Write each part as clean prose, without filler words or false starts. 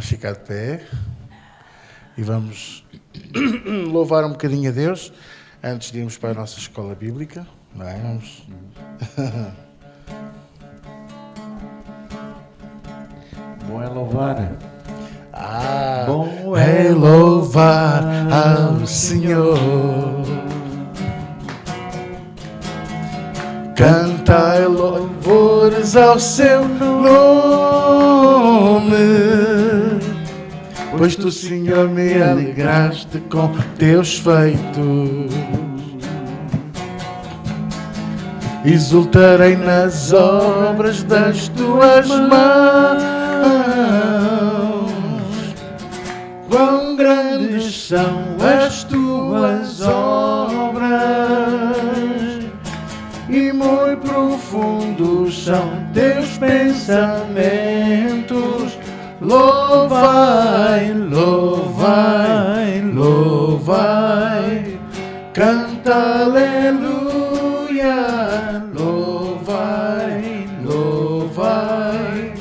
Vamos ficar de pé e vamos louvar um bocadinho a Deus antes de irmos para a nossa escola bíblica. Não é? Vamos. Bom é louvar. Bom é louvar ao Senhor. Cantai louvores ao seu nome, pois tu, Senhor, me alegraste com teus feitos. Exultarei nas obras das tuas mãos. Quão grandes são as tuas obras e muito profundos são teus pensamentos. Louvai, louvai, louvai, canta aleluia. Louvai, louvai,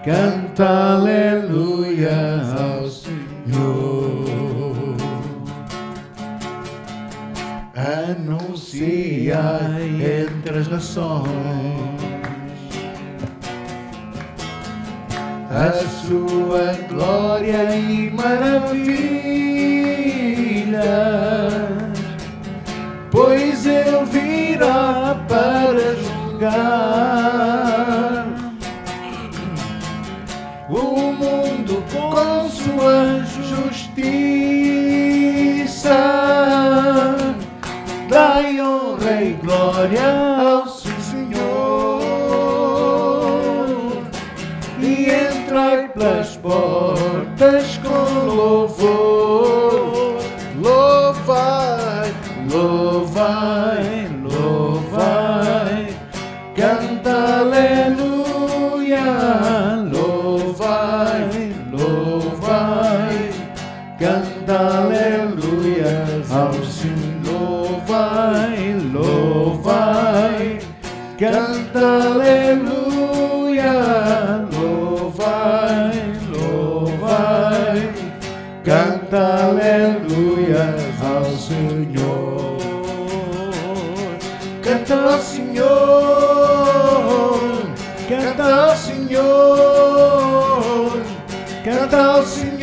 canta aleluia ao Senhor. Anunciai entre as nações a sua glória e maravilha, pois ele virá para julgar o mundo com sua justiça. Dai honra e glória ao Senhor e entrai pelas portas com louvor. Louvai, louvai, louvai, canta aleluia. Louvai, louvai, canta aleluia ao Senhor. Louvai, louvai, canta aleluia. Louvai, louvai, canta aleluia ao Senhor. Canta ao Senhor, canta ao Senhor, canta ao Senhor.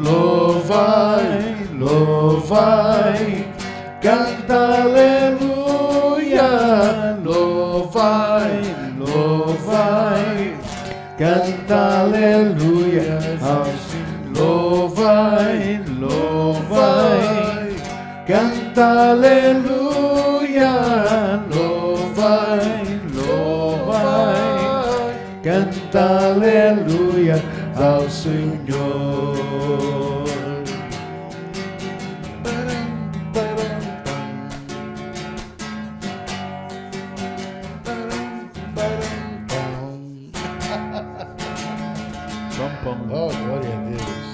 Louvai, louvai, canta aleluia. Louvai, louvai, canta aleluia ao Senhor. Louvai, louvai, canta aleluia. Louvai, louvai, canta aleluia ao Senhor. Oh, glória a Deus.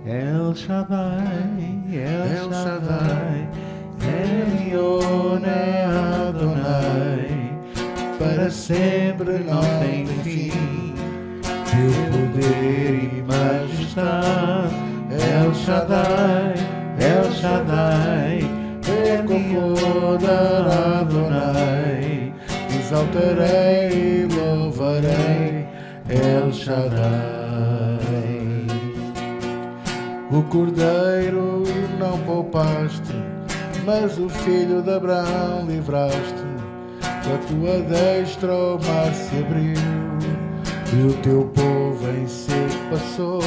El Shaddai, El Shaddai, Elion Adonai, para sempre não tem fim, teu poder e majestade. El Shaddai, El Shaddai, Elion Adonai, exaltarei e louvarei El Shaddai. O cordeiro não poupaste, mas o filho de Abraão livraste. A tua destra o mar se abriu e o teu povo em seco passou.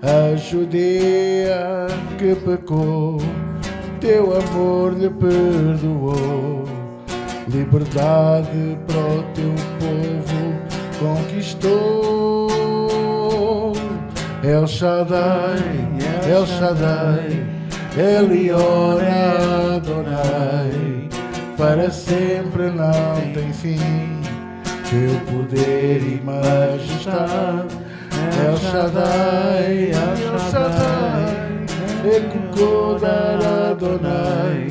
A Judéia que pecou, teu amor lhe perdoou. Liberdade para o teu povo conquistou. El Shaddai, El Shaddai, Elion Adonai, para sempre não tem fim, teu poder e majestade. El Shaddai, El Shaddai, Ekukod Adonai,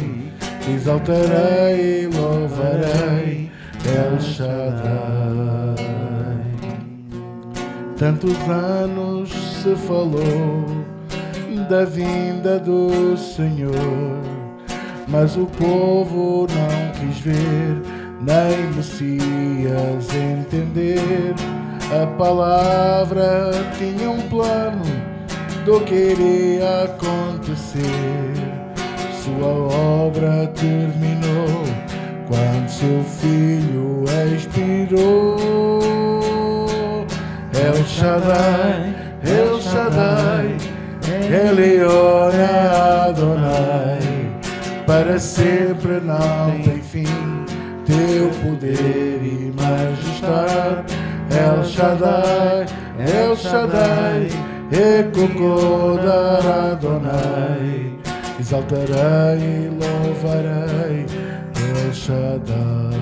exaltarei e louvarei El Shaddai. Tantos anos se falou da vinda do Senhor, mas o povo não quis ver, nem Messias entender. A palavra tinha um plano do que iria acontecer. Sua obra terminou quando seu filho expirou. El Shaddai, El Shaddai, Elion Adonai, para sempre não tem fim teu poder e majestade. El Shaddai, El Shaddai, Ekokodar Adonai, exaltarei e louvarei El Shaddai.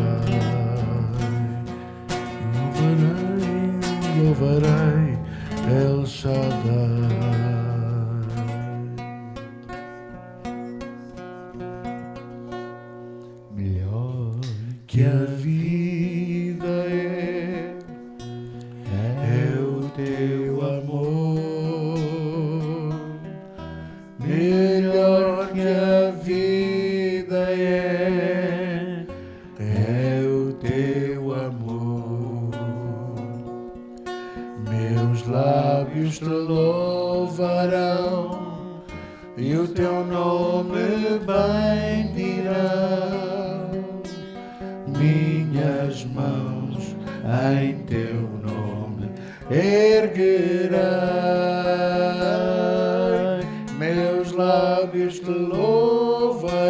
Louvarei El Shaddai. Melhor que a vida é o teu amor. Melhor que a vida é o teu amor. Meus lábios te louvarão e o teu nome bendirão. Minhas mãos em teu nome erguerei. Meus lábios te louvarão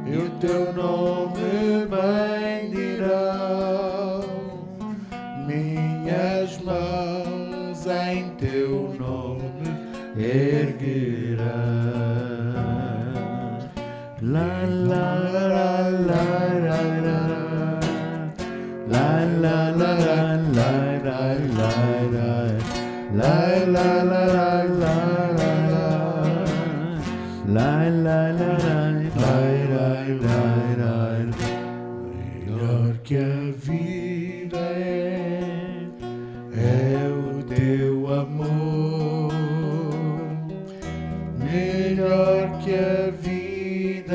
e o teu nome bendirão. Minhas mãos em teu nome erguerei. La la la la la la la la la la la la la melhor que a vida é o teu amor. Melhor que a vida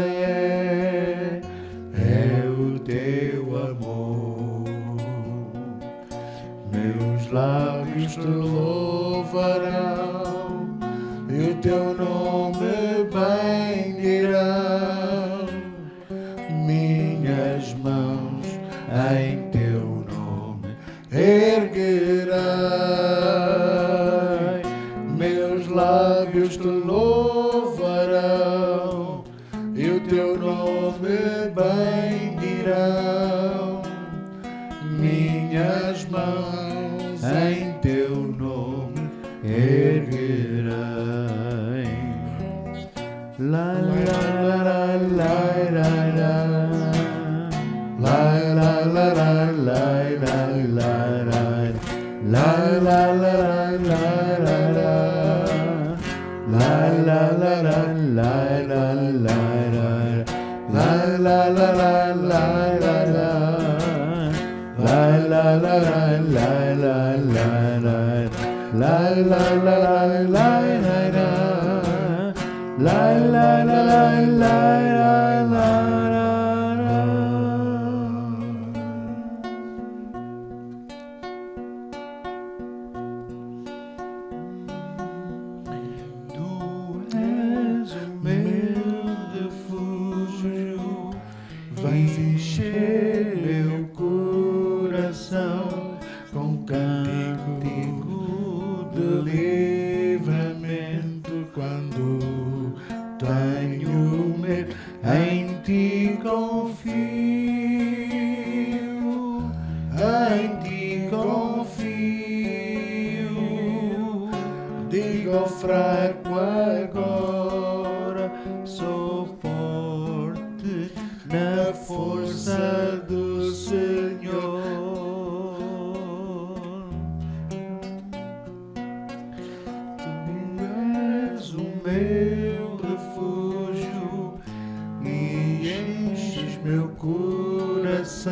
é o teu amor. Meus lábios te louvarão e o teu nome bendirão. Minhas mãos em teu nome erguerei. Meus lábios te louvarão e o teu nome bendirão. Minhas mãos em teu nome erguerei. La la la la la la la la la la la la Vens encher meu coração com cântico de livramento. Quando tenho medo, em ti confio, em ti confio. Digo ao fraco agora, sou forte na força do Senhor. Tu és o meu refúgio e enches meu coração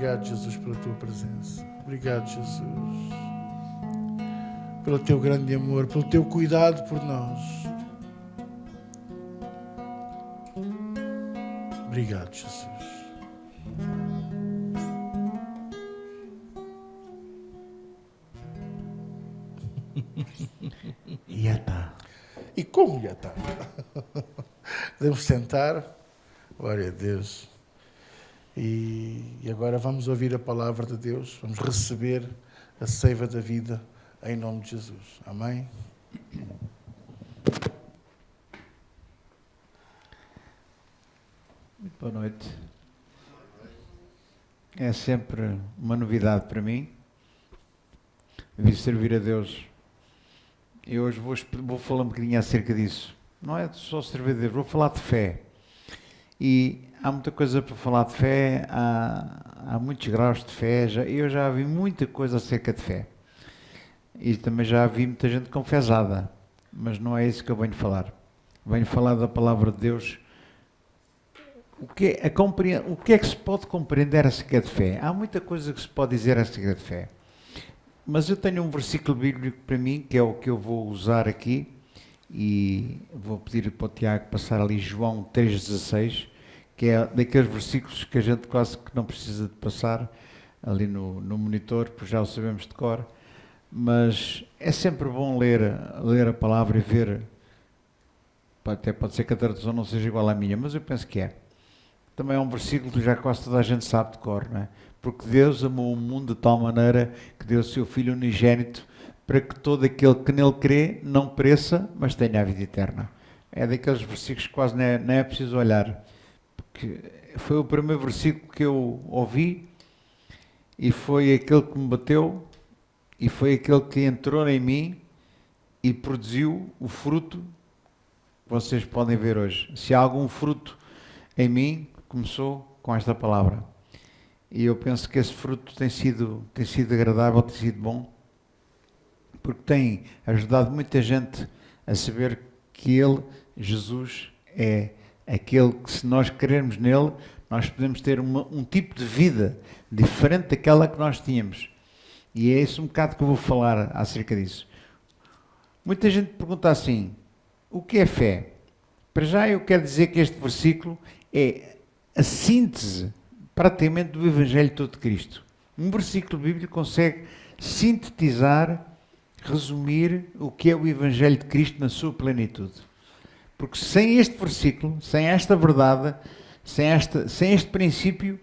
Obrigado, Jesus, pela tua presença. Obrigado, Jesus, pelo teu grande amor, pelo teu cuidado por nós. Obrigado, Jesus. Já está. E como já está? Podemos sentar. Glória a Deus. E agora vamos ouvir a palavra de Deus. Vamos receber a seiva da vida em nome de Jesus. Amém? Muito boa noite. É sempre uma novidade para mim vir servir a Deus. E hoje vou falar um bocadinho acerca disso. Não é só servir a Deus, vou falar de fé. E há muita coisa para falar de fé, há muitos graus de fé. Eu já vi muita coisa acerca de fé. E também já vi muita gente confesada. Mas não é isso que eu venho falar. Venho falar da palavra de Deus. O que é que se pode compreender acerca de fé? Há muita coisa que se pode dizer acerca de fé. Mas eu tenho um versículo bíblico para mim, que é o que eu vou usar aqui, e vou pedir para o Tiago passar ali João 3,16, que é daqueles versículos que a gente quase que não precisa de passar ali no monitor, porque já o sabemos de cor, mas é sempre bom ler a palavra e ver, até pode ser que a tradução não seja igual à minha, mas eu penso que é. Também é um versículo que já quase toda a gente sabe de cor, não é? Porque Deus amou o mundo de tal maneira que deu o seu Filho unigênito para que todo aquele que nele crê não pereça, mas tenha a vida eterna. É daqueles versículos que quase nem é preciso olhar, porque foi o primeiro versículo que eu ouvi e foi aquele que me bateu e foi aquele que entrou em mim e produziu o fruto que vocês podem ver hoje. Se há algum fruto em mim, começou com esta palavra. E eu penso que esse fruto tem sido agradável, tem sido bom, porque tem ajudado muita gente a saber que Ele, Jesus, é aquele que, se nós crermos nele, nós podemos ter um tipo de vida diferente daquela que nós tínhamos. E é esse um bocado que eu vou falar acerca disso. Muita gente pergunta assim, o que é fé? Para já eu quero dizer que este versículo é a síntese praticamente do Evangelho todo de Cristo. Um versículo bíblico consegue sintetizar, resumir o que é o Evangelho de Cristo na sua plenitude. Porque sem este versículo, sem esta verdade, sem este princípio,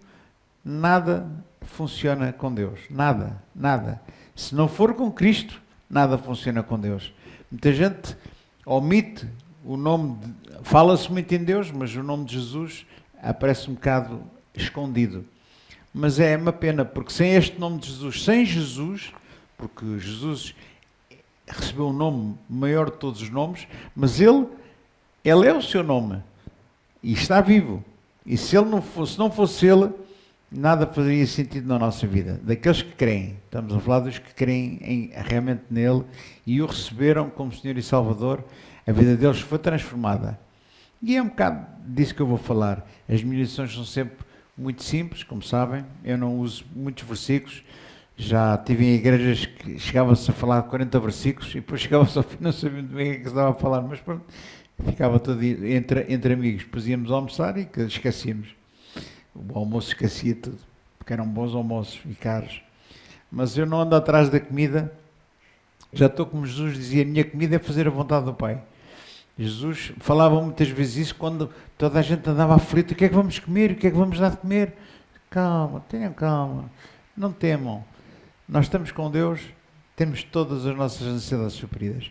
nada funciona com Deus. Nada, nada. Se não for com Cristo, nada funciona com Deus. Muita gente omite o nome, fala-se muito em Deus, mas o nome de Jesus aparece um bocado escondido. Mas é uma pena, porque sem este nome de Jesus, sem Jesus, porque Jesus recebeu um nome maior de todos os nomes, mas ele é o seu nome e está vivo. E se não fosse ele, nada faria sentido na nossa vida. Daqueles que creem, estamos a falar dos que creem realmente nele e o receberam como Senhor e Salvador, a vida deles foi transformada. E é um bocado disso que eu vou falar. As minhas lições são sempre muito simples, como sabem. Eu não uso muitos versículos. Já tive em igrejas que chegava-se a falar 40 versículos e depois chegava-se ao fim, não sabia muito bem o que se estava a falar, mas pronto, ficava todo entre amigos. Depois íamos almoçar e esquecíamos. O almoço esquecia tudo, porque eram bons almoços e caros. Mas eu não ando atrás da comida. Já estou como Jesus dizia, a minha comida é fazer a vontade do Pai. Jesus falava muitas vezes isso quando toda a gente andava aflito. O que é que vamos comer? O que é que vamos dar de comer? Calma, tenham calma. Não temam. Nós estamos com Deus, temos todas as nossas necessidades supridas.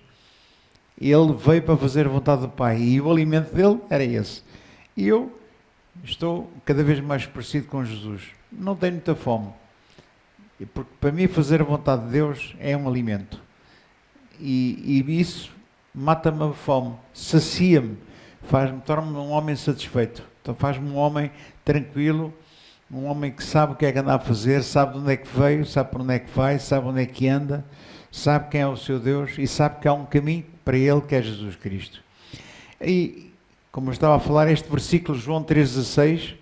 Ele veio para fazer a vontade do Pai e o alimento dele era esse. E eu estou cada vez mais parecido com Jesus. Não tenho muita fome. Porque para mim fazer a vontade de Deus é um alimento. E isso mata-me a fome, sacia-me, torna-me um homem satisfeito. Então faz-me um homem tranquilo, um homem que sabe o que é que anda a fazer, sabe de onde é que veio, sabe para onde é que vai, sabe onde é que anda, sabe quem é o seu Deus e sabe que há um caminho para ele, que é Jesus Cristo. E, como eu estava a falar, este versículo, João 3,16,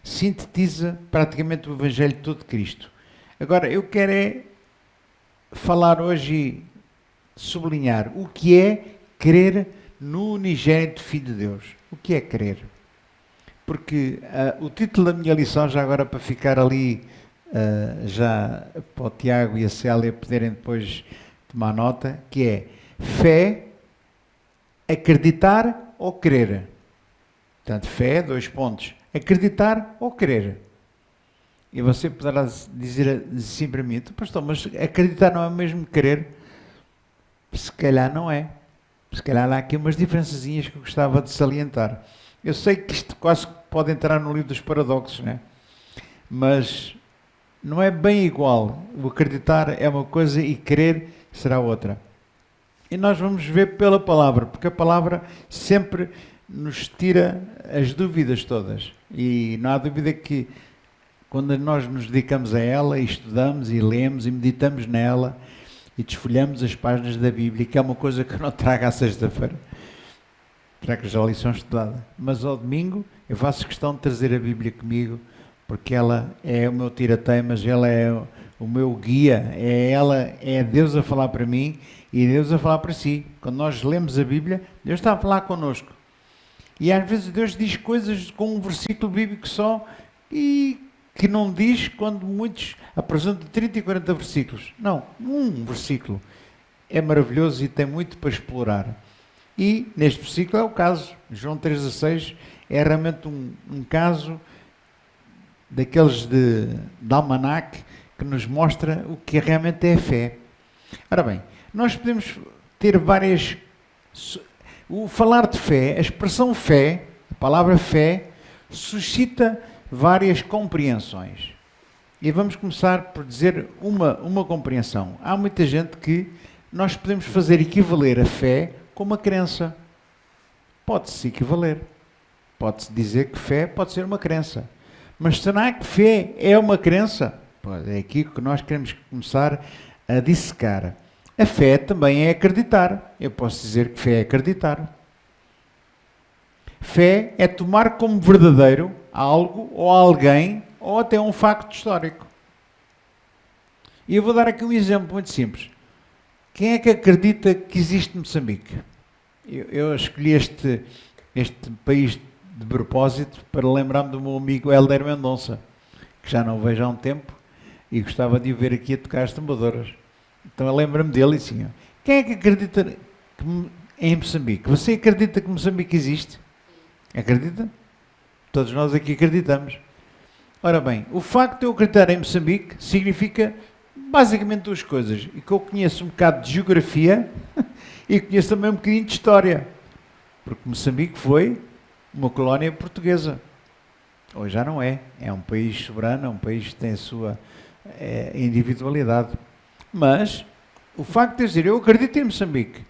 sintetiza praticamente o Evangelho todo de Cristo. Agora, eu quero falar hoje e sublinhar o que é crer no unigénito Filho de Deus. O que é crer? Porque o título da minha lição, já agora para ficar ali, já para o Tiago e a Célia poderem depois tomar nota, que é fé, acreditar ou crer. Portanto, fé, 2 pontos. Acreditar ou crer. E você poderá dizer assim para mim, pastor, mas acreditar não é mesmo crer? Se calhar não é. Se calhar há aqui umas diferençazinhas que eu gostava de salientar. Eu sei que isto quase pode entrar no livro dos paradoxos, né? Mas não é bem igual. O acreditar é uma coisa e crer será outra. E nós vamos ver pela palavra, porque a palavra sempre nos tira as dúvidas todas. E não há dúvida que quando nós nos dedicamos a ela, e estudamos e lemos e meditamos nela e desfolhamos as páginas da Bíblia, que é uma coisa que eu não trago à sexta-feira, trago já a lição estudada, mas ao domingo eu faço questão de trazer a Bíblia comigo, porque ela é o meu tira-teimas, ela é o meu guia, é Deus a falar para mim e Deus a falar para si. Quando nós lemos a Bíblia, Deus está a falar connosco. E às vezes Deus diz coisas com um versículo bíblico só e que não diz quando muitos apresentam 30 e 40 versículos. Não, um versículo é maravilhoso e tem muito para explorar. E neste versículo é o caso. João 3,16 é realmente um caso daqueles de almanaque que nos mostra o que realmente é fé. Ora bem, nós podemos ter várias... O falar de fé, a expressão fé, a palavra fé, suscita várias compreensões. E vamos começar por dizer uma compreensão. Há muita gente que nós podemos fazer equivaler a fé com uma crença. Pode-se equivaler. Pode-se dizer que fé pode ser uma crença. Mas será que fé é uma crença? É aqui que nós queremos começar a dissecar. A fé também é acreditar. Eu posso dizer que fé é acreditar. Fé é tomar como verdadeiro algo ou alguém ou até um facto histórico. E eu vou dar aqui um exemplo muito simples. Quem é que acredita que existe Moçambique? Eu escolhi este país de propósito para lembrar-me do meu amigo Hélder Mendonça, que já não o vejo há um tempo e gostava de o ver aqui a tocar as tambadoras. Então eu lembro-me dele e assim, quem é que acredita em Moçambique? Você acredita que Moçambique existe? Acredita? Todos nós aqui acreditamos. Ora bem, o facto de eu acreditar em Moçambique significa basicamente 2 coisas. E que eu conheço um bocado de geografia e conheço também um bocadinho de história. Porque Moçambique foi uma colónia portuguesa. Hoje já não é. É um país soberano, é um país que tem a sua individualidade. Mas o facto de dizer eu acredito em Moçambique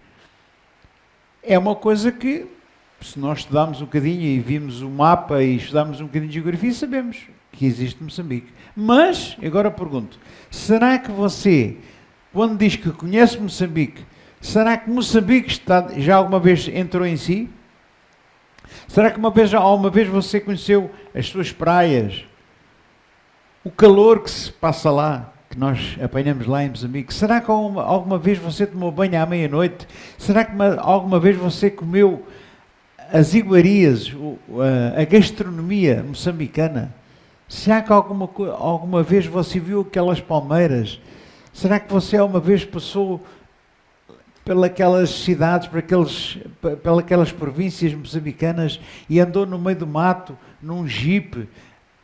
é uma coisa que, se nós estudarmos um bocadinho e vimos o mapa e estudarmos um bocadinho de geografia, sabemos que existe Moçambique. Mas, agora pergunto, será que você, quando diz que conhece Moçambique, será que Moçambique já alguma vez entrou em si? Será que alguma vez você conheceu as suas praias? O calor que se passa lá, que nós apanhamos lá em Moçambique? Será que alguma vez você tomou banho à meia-noite? Será que alguma vez você comeu as iguarias, a gastronomia moçambicana? Será que alguma vez você viu aquelas palmeiras? Será que você alguma vez passou pelas cidades, pelas províncias moçambicanas e andou no meio do mato, num jipe,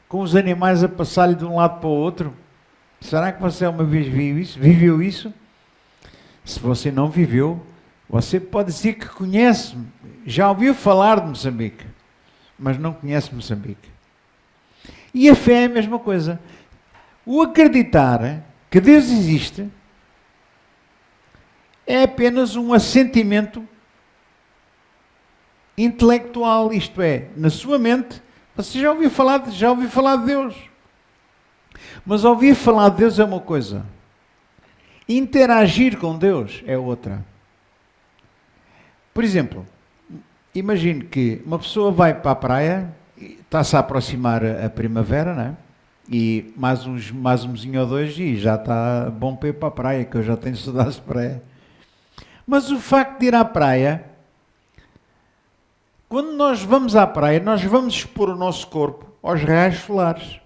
com os animais a passar-lhe de um lado para o outro? Será que você alguma vez viveu isso? Se você não viveu, você pode dizer que conhece, já ouviu falar de Moçambique, mas não conhece Moçambique. E a fé é a mesma coisa. O acreditar que Deus existe é apenas um assentimento intelectual, isto é, na sua mente, você já ouviu falar de Deus. Mas ouvir falar de Deus é uma coisa. Interagir com Deus é outra. Por exemplo, imagine que uma pessoa vai para a praia está-se a aproximar a primavera, não é? E mais um mesinho ou dois e já está bom para ir para a praia, que eu já tenho saudades de praia. Mas o facto de ir à praia, quando nós vamos à praia, nós vamos expor o nosso corpo aos raios solares.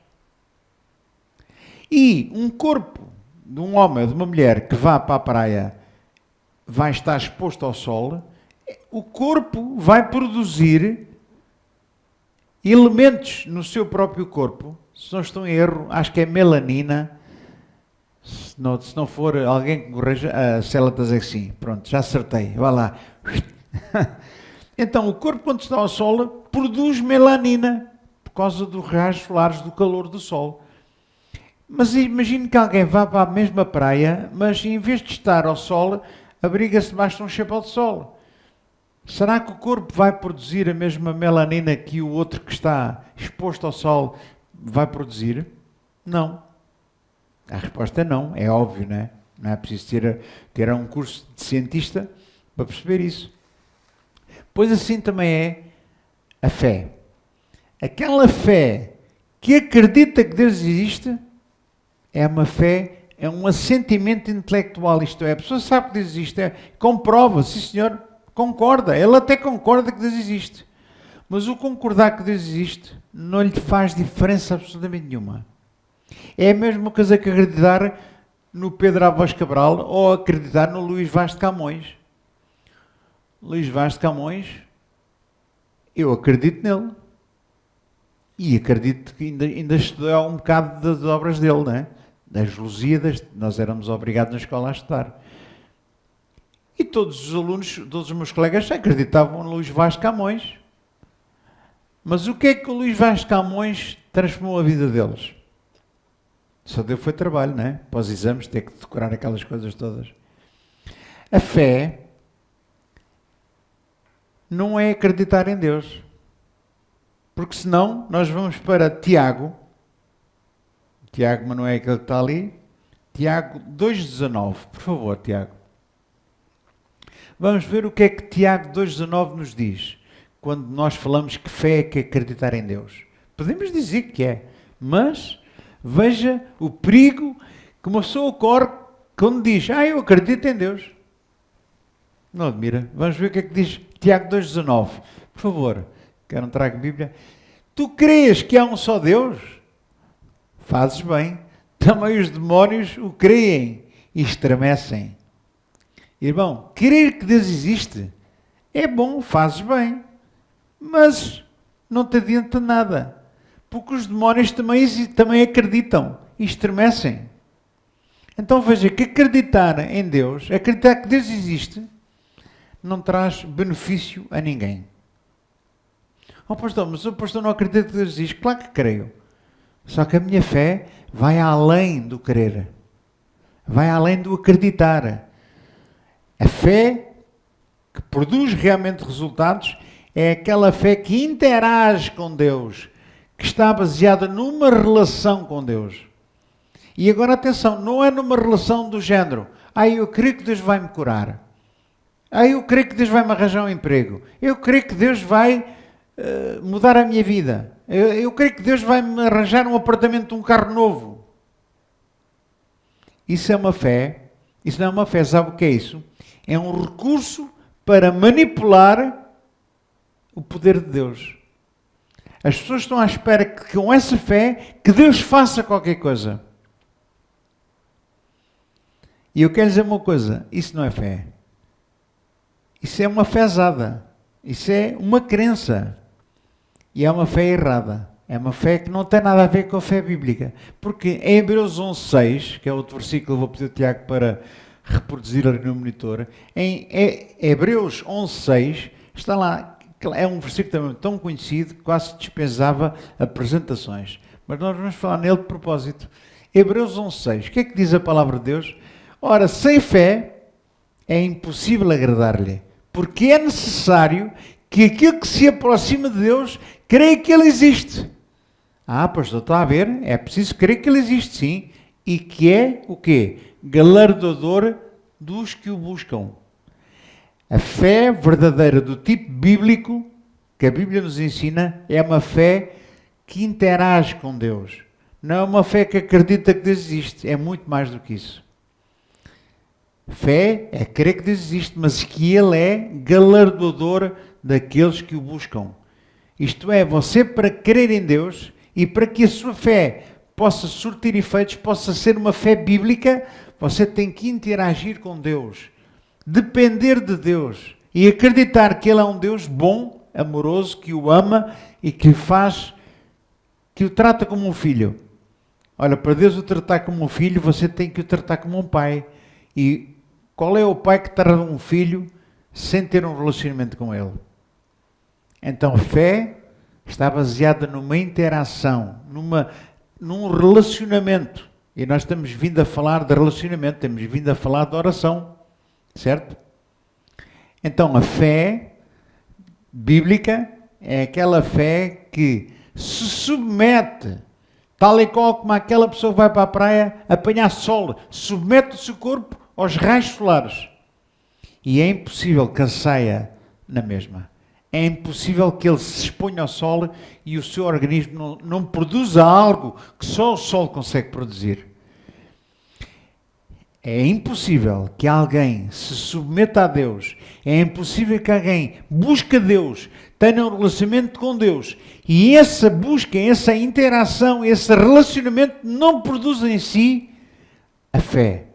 E um corpo de um homem ou de uma mulher que vá para a praia vai estar exposto ao sol, o corpo vai produzir elementos no seu próprio corpo, se não estou em erro, acho que é melanina, se não for alguém que corrija, a Célia está a dizer que sim, pronto, já acertei, vá lá. Então, o corpo quando está ao sol produz melanina, por causa dos raios solares, do calor do sol. Mas imagine que alguém vá para a mesma praia, mas em vez de estar ao sol, abriga-se debaixo de um chapéu de sol. Será que o corpo vai produzir a mesma melanina que o outro que está exposto ao sol vai produzir? Não. A resposta é não, é óbvio, não é? Não é preciso ter um curso de cientista para perceber isso. Pois assim também é a fé. Aquela fé que acredita que Deus existe é uma fé, é um assentimento intelectual, isto é, a pessoa sabe que Deus existe, comprova, sim senhor, concorda, ele até concorda que Deus existe. Mas o concordar que Deus existe não lhe faz diferença absolutamente nenhuma. É a mesma coisa que acreditar no Pedro Álvares Cabral ou acreditar no Luís Vaz de Camões. Luís Vaz de Camões, eu acredito nele. E acredito que ainda estudei um bocado das obras dele, não é? Das Lusíadas, nós éramos obrigados na escola a estudar. E todos os alunos, todos os meus colegas acreditavam no Luís Vaz de Camões. Mas o que é que o Luís Vaz de Camões transformou a vida deles? Só deu foi trabalho, não é? Para os exames, ter que decorar aquelas coisas todas. A fé não é acreditar em Deus. Porque senão nós vamos para Tiago, mas não é aquele que está ali, Tiago 2,19, por favor, Tiago. Vamos ver o que é que Tiago 2,19 nos diz, quando nós falamos que fé é que acreditar em Deus. Podemos dizer que é, mas veja o perigo que uma pessoa corre quando diz, eu acredito em Deus. Não admira? Vamos ver o que é que diz Tiago 2,19, por favor. Que eu não trago Bíblia. Tu crês que há um só Deus? Fazes bem. Também os demónios o creem e estremecem. Irmão, crer que Deus existe é bom, fazes bem. Mas não te adianta nada. Porque os demónios também acreditam e estremecem. Então veja que acreditar em Deus, acreditar que Deus existe, não traz benefício a ninguém. Pastor, mas o pastor não acredita que Deus existe? Claro que creio. Só que a minha fé vai além do crer. Vai além do acreditar. A fé que produz realmente resultados é aquela fé que interage com Deus, que está baseada numa relação com Deus. E agora atenção, não é numa relação do género, eu creio que Deus vai me curar. Eu creio que Deus vai me arranjar um emprego. Eu creio que Deus vai mudar a minha vida. Eu creio que Deus vai me arranjar um apartamento, um carro novo. Isso é uma fé. Isso não é uma fé. Sabe o que é isso? É um recurso para manipular o poder de Deus. As pessoas estão à espera que com essa fé que Deus faça qualquer coisa. E eu quero dizer uma coisa. Isso não é fé. Isso é uma fezada. Isso é uma crença. E é uma fé errada. É uma fé que não tem nada a ver com a fé bíblica. Porque em Hebreus 11:6, que é outro versículo, eu vou pedir ao Tiago para reproduzir ali no monitor, em Hebreus 11:6, está lá, é um versículo também tão conhecido que quase dispensava apresentações. Mas nós vamos falar nele de propósito. Hebreus 11:6, o que é que diz a palavra de Deus? Ora, sem fé é impossível agradar-lhe, porque é necessário que aquele que se aproxima de Deus creia que Ele existe. Pastor, está a ver? É preciso crer que Ele existe, sim. E que é o quê? Galardoador dos que o buscam. A fé verdadeira do tipo bíblico que a Bíblia nos ensina é uma fé que interage com Deus. Não é uma fé que acredita que Deus existe, é muito mais do que isso. Fé é crer que Deus existe, mas que Ele é galardoador daqueles que o buscam. Isto é, você para crer em Deus e para que a sua fé possa surtir efeitos, possa ser uma fé bíblica, você tem que interagir com Deus, depender de Deus e acreditar que Ele é um Deus bom, amoroso, que o ama e que o trata como um filho. Olha, para Deus o tratar como um filho, você tem que o tratar como um pai. E qual é o pai que trata um filho sem ter um relacionamento com ele? Então a fé está baseada numa interação, num relacionamento. E nós estamos vindo a falar de relacionamento, temos vindo a falar de oração, certo? Então a fé bíblica é aquela fé que se submete, tal e qual como aquela pessoa que vai para a praia apanhar sol, submete o seu corpo aos raios solares. E é impossível que ele saia na mesma. É impossível que ele se exponha ao sol e o seu organismo não produza algo que só o sol consegue produzir. É impossível que alguém se submeta a Deus. É impossível que alguém busque Deus, tenha um relacionamento com Deus. E essa busca, essa interação, esse relacionamento não produz em si a fé.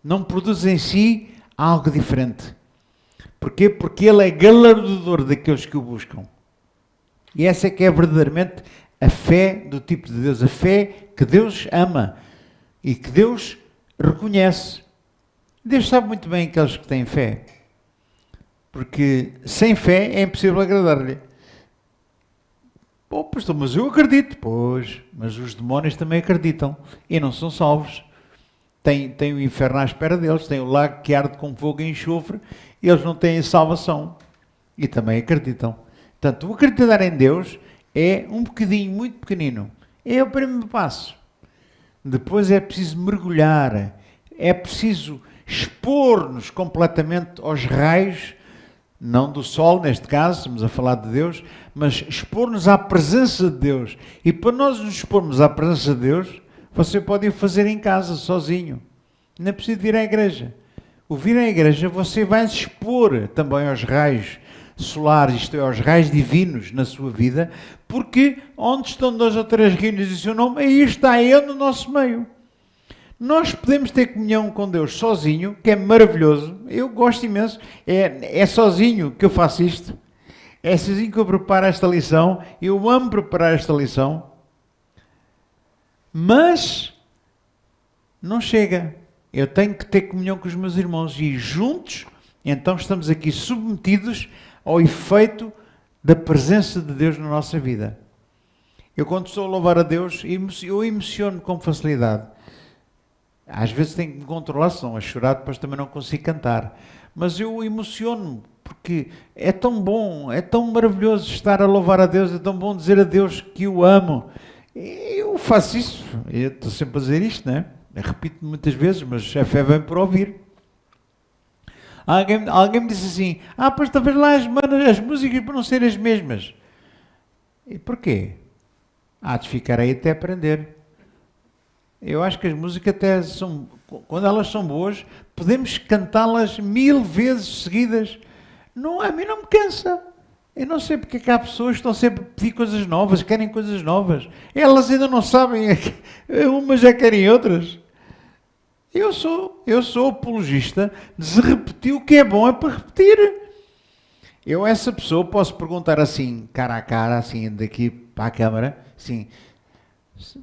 Não produz em si algo diferente. Porquê? Porque Ele é galardoador daqueles que o buscam. E essa é que é verdadeiramente a fé do tipo de Deus. A fé que Deus ama e que Deus reconhece. Deus sabe muito bem aqueles que têm fé. Porque sem fé é impossível agradar-lhe. Oh, pastor, mas eu acredito. Pois, mas os demónios também acreditam e não são salvos. Tem o inferno à espera deles, tem o lago que arde com fogo e enxofre, e eles não têm salvação. E também acreditam. Portanto, o acreditar em Deus é um bocadinho, muito pequenino. É o primeiro passo. Depois é preciso mergulhar, é preciso expor-nos completamente aos raios, não do sol, neste caso, estamos a falar de Deus, mas expor-nos à presença de Deus. E para nós nos expormos à presença de Deus, você pode o fazer em casa, sozinho. Não é preciso vir à igreja. O vir à igreja, você vai se expor também aos raios solares, isto é, aos raios divinos na sua vida, porque onde estão 2 ou 3 reunidos em seu nome, aí está Ele no nosso meio. Nós podemos ter comunhão com Deus sozinho, que é maravilhoso. Eu gosto imenso. É sozinho que eu faço isto. É sozinho que eu preparo esta lição. Eu amo preparar esta lição. Mas não chega. Eu tenho que ter comunhão com os meus irmãos e juntos, então estamos aqui submetidos ao efeito da presença de Deus na nossa vida. Eu quando estou a louvar a Deus, eu emociono com facilidade. Às vezes tenho que me controlar, se não a chorar, depois também não consigo cantar. Mas eu emociono porque é tão bom, é tão maravilhoso estar a louvar a Deus, é tão bom dizer a Deus que o amo. Eu faço isso, eu estou sempre a dizer isto, não é? Eu repito muitas vezes, mas a fé vem por ouvir. Alguém me disse assim, pois talvez lá as músicas para não serem as mesmas. E porquê? Há de ficar aí até aprender. Eu acho que as músicas até são, quando elas são boas, podemos cantá-las 1000 vezes seguidas. A mim não me cansa. Eu não sei porque é que há pessoas que estão sempre a pedir coisas novas, querem coisas novas. Elas ainda não sabem, umas já querem outras. Eu sou apologista de se repetir o que é bom é para repetir. Eu, essa pessoa, posso perguntar assim, cara a cara, assim, daqui para a câmara, assim,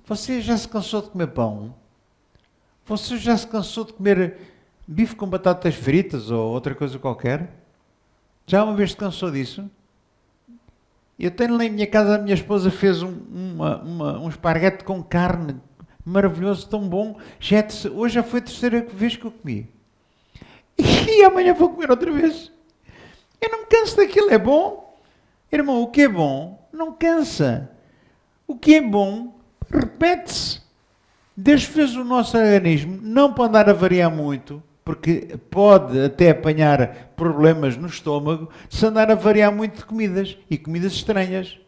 você já se cansou de comer pão? Você já se cansou de comer bife com batatas fritas ou outra coisa qualquer? Já uma vez se cansou disso? Eu tenho lá em minha casa, a minha esposa fez um esparguete com carne, maravilhoso, tão bom. Hoje já foi a 3ª vez que eu comi. E amanhã vou comer outra vez. Eu não me canso daquilo, é bom. Irmão, o que é bom não cansa. O que é bom repete-se. Deus fez o nosso organismo não para andar a variar muito, porque pode até apanhar problemas no estômago se andar a variar muito de comidas e comidas estranhas.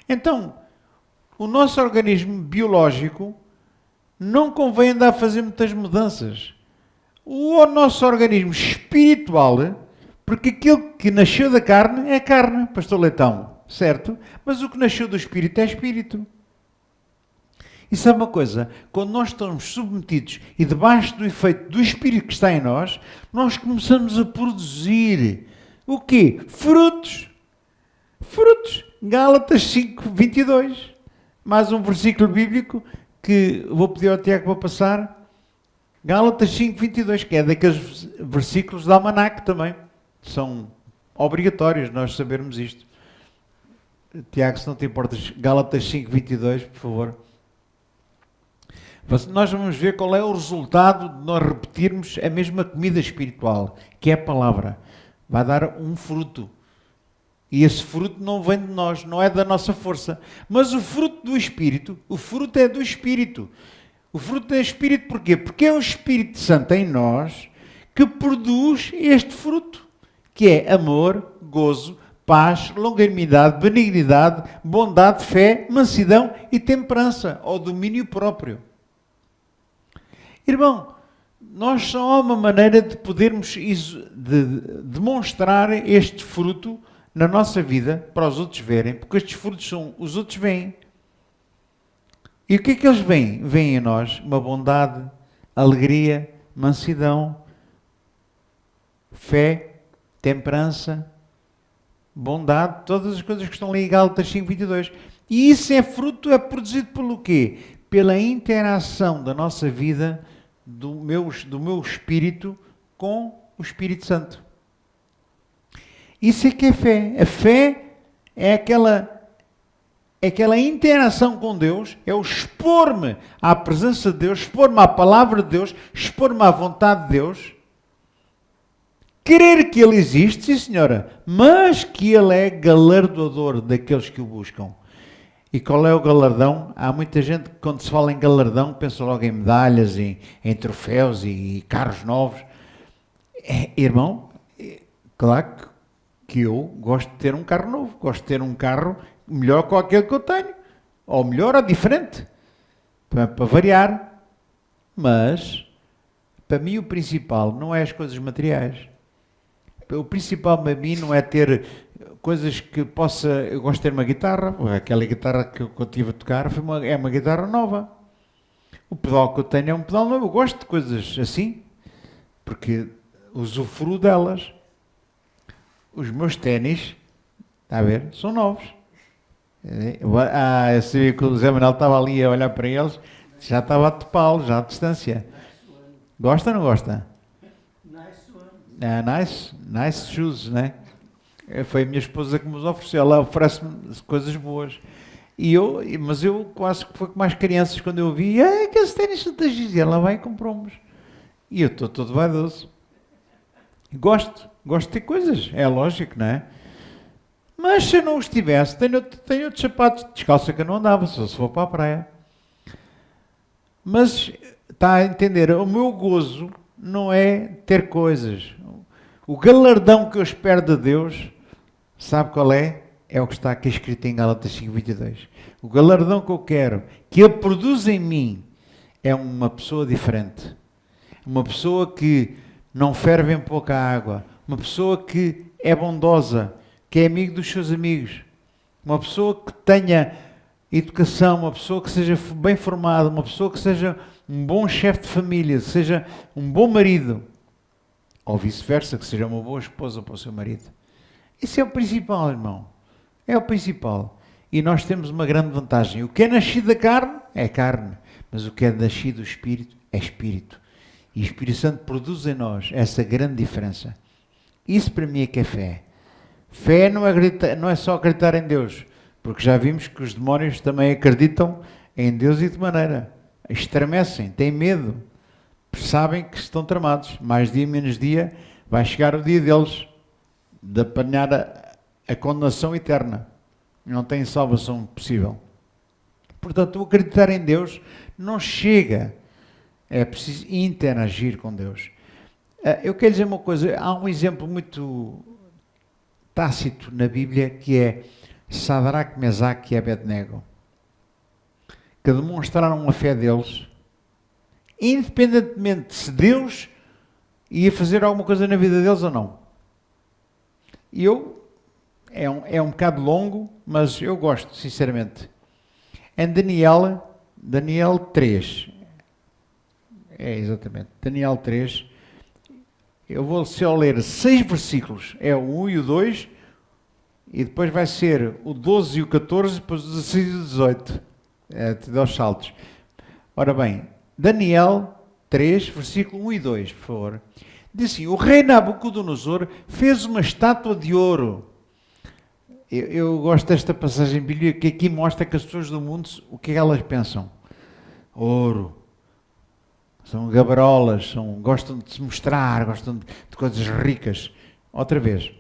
Então, o nosso organismo biológico não convém andar a fazer muitas mudanças. O nosso organismo espiritual, porque aquilo que nasceu da carne é carne, pastor Leitão, certo? Mas o que nasceu do espírito é espírito. E sabe uma coisa? Quando nós estamos submetidos e debaixo do efeito do Espírito que está em nós, nós começamos a produzir o quê? Frutos. Frutos. Gálatas 5:22. Mais um versículo bíblico que vou pedir ao Tiago para passar. Gálatas 5:22, que é daqueles versículos da Almanac também. São obrigatórios nós sabermos isto. Tiago, se não te importas, Gálatas 5:22, por favor. Nós vamos ver qual é o resultado de nós repetirmos a mesma comida espiritual, que é a palavra. Vai dar um fruto. E esse fruto não vem de nós, não é da nossa força. Mas o fruto do Espírito, o fruto é do Espírito. O fruto é Espírito porquê? Porque é o Espírito Santo em nós que produz este fruto, que é amor, gozo, paz, longanimidade, benignidade, bondade, fé, mansidão e temperança, ou domínio próprio. Irmão, nós só há uma maneira de podermos demonstrar este fruto na nossa vida para os outros verem, porque estes frutos são, os outros veem. E o que é que eles veem? Veem em nós uma bondade, alegria, mansidão, fé, temperança, bondade, todas as coisas que estão ali em Gálatas 5:22. E isso é fruto, é produzido pelo quê? Pela interação da nossa vida, do meu espírito com o Espírito Santo. Isso é que é fé. A fé é aquela interação com Deus, é o expor-me à presença de Deus, expor-me à palavra de Deus, expor-me à vontade de Deus, crer que Ele existe, sim senhora, mas que Ele é galardoador daqueles que o buscam. E qual é o galardão? Há muita gente que quando se fala em galardão pensa logo em medalhas, em troféus e carros novos. Irmão, claro que eu gosto de ter um carro novo, gosto de ter um carro melhor que aquele que eu tenho, ou melhor ou diferente, para variar. Mas, para mim o principal não é as coisas materiais. O principal para mim não é ter coisas que possa... Eu gosto de ter uma guitarra, aquela guitarra que eu tive a tocar é uma guitarra nova. O pedal que eu tenho é um pedal novo. Eu gosto de coisas assim, porque usufruo delas. Os meus ténis, está a ver, são novos. Eu sabia que o Zé Manuel estava ali a olhar para eles, já estava a topá-los, já à distância. Gosta ou não gosta? Nice shoes, né? Foi a minha esposa que me os ofereceu. Ela oferece-me coisas boas. Mas eu quase que foi com mais crianças quando eu vi, que esse ténis são da Gigi. Ela vai e comprou-me. E eu estou todo vaidoso. Gosto de ter coisas, é lógico, não é? Mas se eu não os tivesse, tenho outros sapatos descalço que eu não andava, só se for para a praia. Mas, está a entender, o meu gozo não é ter coisas. O galardão que eu espero de Deus, sabe qual é? É o que está aqui escrito em Gálatas 5:22. O galardão que eu quero, que Ele produz em mim, é uma pessoa diferente. Uma pessoa que não ferve em pouca água. Uma pessoa que é bondosa, que é amigo dos seus amigos. Uma pessoa que tenha educação, uma pessoa que seja bem formada, uma pessoa que seja um bom chefe de família, seja um bom marido. Ou vice-versa, que seja uma boa esposa para o seu marido. Isso é o principal, irmão. É o principal. E nós temos uma grande vantagem. O que é nascido da carne, é carne. Mas o que é nascido do Espírito, é Espírito. E o Espírito Santo produz em nós essa grande diferença. Isso para mim é que é fé. Fé não é só acreditar em Deus. Porque já vimos que os demónios também acreditam em Deus e de maneira. Estremecem, têm medo. Sabem que estão tramados. Mais dia, menos dia, vai chegar o dia deles de apanhar a condenação eterna. Não tem salvação possível. Portanto, o acreditar em Deus não chega. É preciso interagir com Deus. Eu quero dizer uma coisa, há um exemplo muito tácito na Bíblia que é Sadraque, Mesaque e Abednego, que demonstraram a fé deles, independentemente se Deus ia fazer alguma coisa na vida deles ou não. E é um bocado longo, mas eu gosto, sinceramente. Em Daniel 3, exatamente, Daniel 3, eu vou só ler 6 versículos, é o 1 e o 2, e depois vai ser o 12 e o 14, depois o 16 e o 18, te dou os saltos. Ora bem, Daniel 3, versículo 1 e 2, por favor. Diz assim: o rei Nabucodonosor fez uma estátua de ouro. Eu gosto desta passagem bíblica que aqui mostra que as pessoas do mundo, o que é que elas pensam? Ouro. São gabarolas, gostam de se mostrar, gostam de coisas ricas. Outra vez.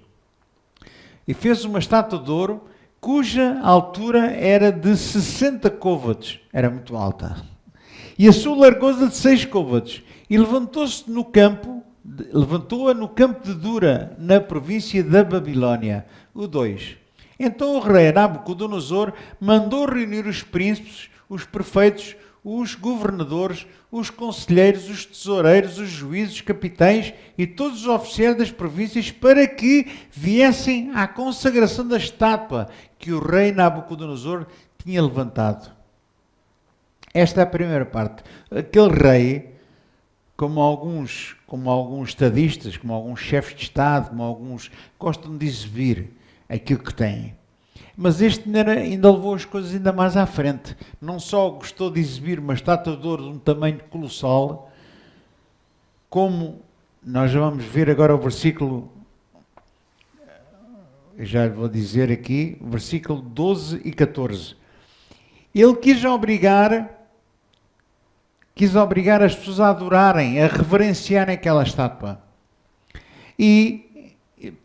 E fez uma estátua de ouro cuja altura era de 60 côvados. Era muito alta. E a sua largura de 6 côvados. E levantou-a no campo de Dura, na província da Babilónia. O 2. Então o rei Nabucodonosor mandou reunir os príncipes, os prefeitos, os governadores, os conselheiros, os tesoureiros, os juízes, os capitães e todos os oficiais das províncias para que viessem à consagração da estátua que o rei Nabucodonosor tinha levantado. Esta é a primeira parte. Aquele rei, como alguns estadistas, como alguns chefes de Estado, como alguns gostam de exibir aquilo que têm. Mas este ainda levou as coisas ainda mais à frente. Não só gostou de exibir uma estátua de ouro de um tamanho colossal, como nós vamos ver agora o versículo, já lhe vou dizer aqui, versículo 12 e 14. Ele quis obrigar as pessoas a adorarem, a reverenciarem aquela estátua. E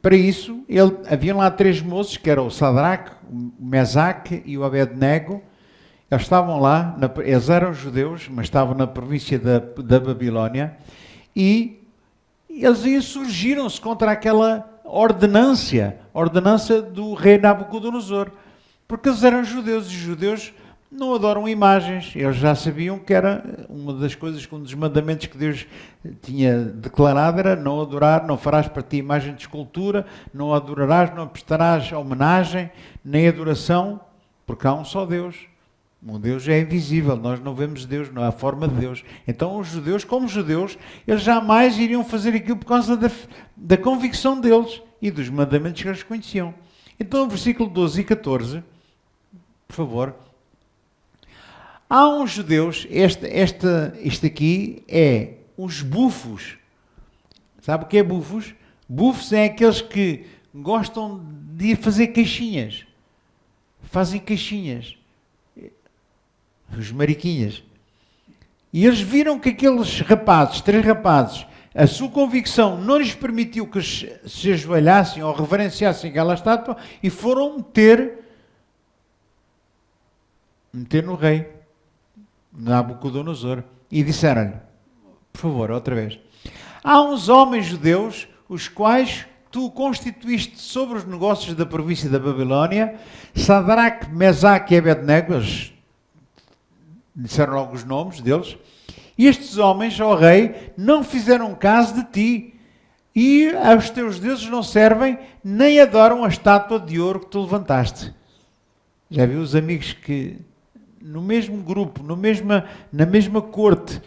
para isso, havia lá 3 moços, que eram o Sadraque, o Mesaque e o Abednego. Eles estavam lá, eles eram judeus, mas estavam na província da Babilónia, e eles insurgiram-se contra aquela ordenança do rei Nabucodonosor, porque eles eram judeus, e os judeus não adoram imagens. Eles já sabiam que era uma das coisas, um dos mandamentos que Deus tinha declarado era não adorar, não farás para ti imagem de escultura, não adorarás, não prestarás homenagem, nem adoração, porque há um só Deus. O Deus é invisível, nós não vemos Deus, não há forma de Deus. Então os judeus, como judeus, eles jamais iriam fazer aquilo por causa da convicção deles e dos mandamentos que eles conheciam. Então o versículo 12 e 14, por favor. Há uns judeus, este aqui é os bufos. Sabe o que é bufos? Bufos é aqueles que gostam de fazer caixinhas. Fazem caixinhas. Os mariquinhas. E eles viram que aqueles rapazes, 3 rapazes, a sua convicção não lhes permitiu que se ajoelhassem ou reverenciassem aquela estátua e foram meter no rei Nabucodonosor e disseram-lhe, por favor, outra vez: há uns homens judeus, os quais tu constituíste sobre os negócios da província da Babilónia, Sadraque, Mesaque e Abednego, eles disseram logo os nomes deles, e estes homens, ó rei, não fizeram caso de ti, e aos teus deuses não servem, nem adoram a estátua de ouro que tu levantaste. Já viu os amigos que no mesmo grupo, na mesma corte,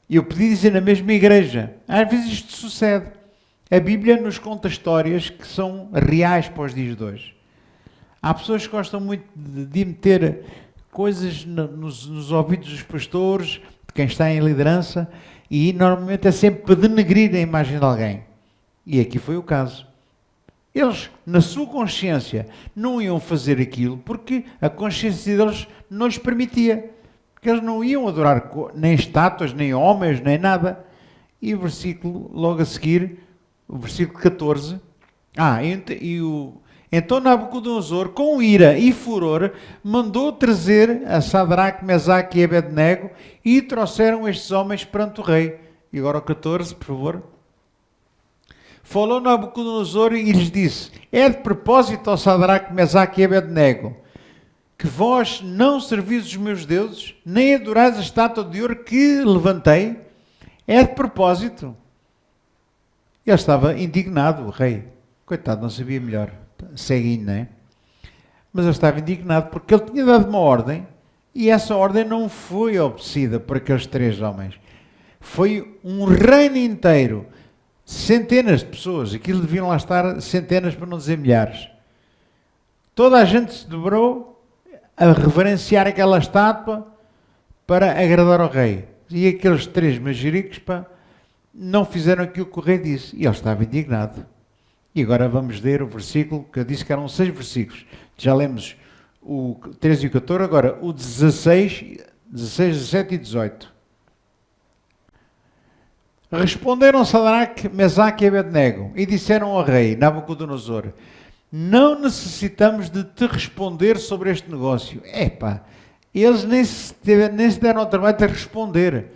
eu podia dizer na mesma igreja, às vezes isto sucede. A Bíblia nos conta histórias que são reais para os dias de hoje. Há pessoas que gostam muito de meter coisas nos ouvidos dos pastores, de quem está em liderança, e normalmente é sempre para denegrir a imagem de alguém. E aqui foi o caso. Eles, na sua consciência, não iam fazer aquilo porque a consciência deles não lhes permitia. Porque eles não iam adorar nem estátuas, nem homens, nem nada. E o versículo, logo a seguir, o versículo 14. Então Nabucodonosor, com ira e furor, mandou trazer a Sadraque, Mesaque e Abednego e trouxeram estes homens perante o rei. E agora o 14, por favor. falou Nabucodonosor e lhes disse: é de propósito, ó Sadraque, Mesaque e Abednego, que vós não servis os meus deuses, nem adorais a estátua de ouro que levantei? É de propósito. Ele estava indignado, o rei. Coitado, não sabia melhor. Ceguinho, não é? Mas ele estava indignado porque ele tinha dado uma ordem e essa ordem não foi obedecida por aqueles 3 homens. Foi um reino inteiro, centenas de pessoas, aquilo deviam lá estar centenas para não dizer milhares. Toda a gente se dobrou a reverenciar aquela estátua para agradar ao rei. E aqueles 3 magiricos não fizeram aquilo que o rei disse. E ele estava indignado. E agora vamos ler o versículo, que eu disse que eram 6 versículos. Já lemos o 13 e o 14, agora o 16, 17 e 18. Responderam Sadraque, Mesaque e Abednego e disseram ao rei Nabucodonosor: não necessitamos de te responder sobre este negócio. Eles nem se deram ao trabalho de responder.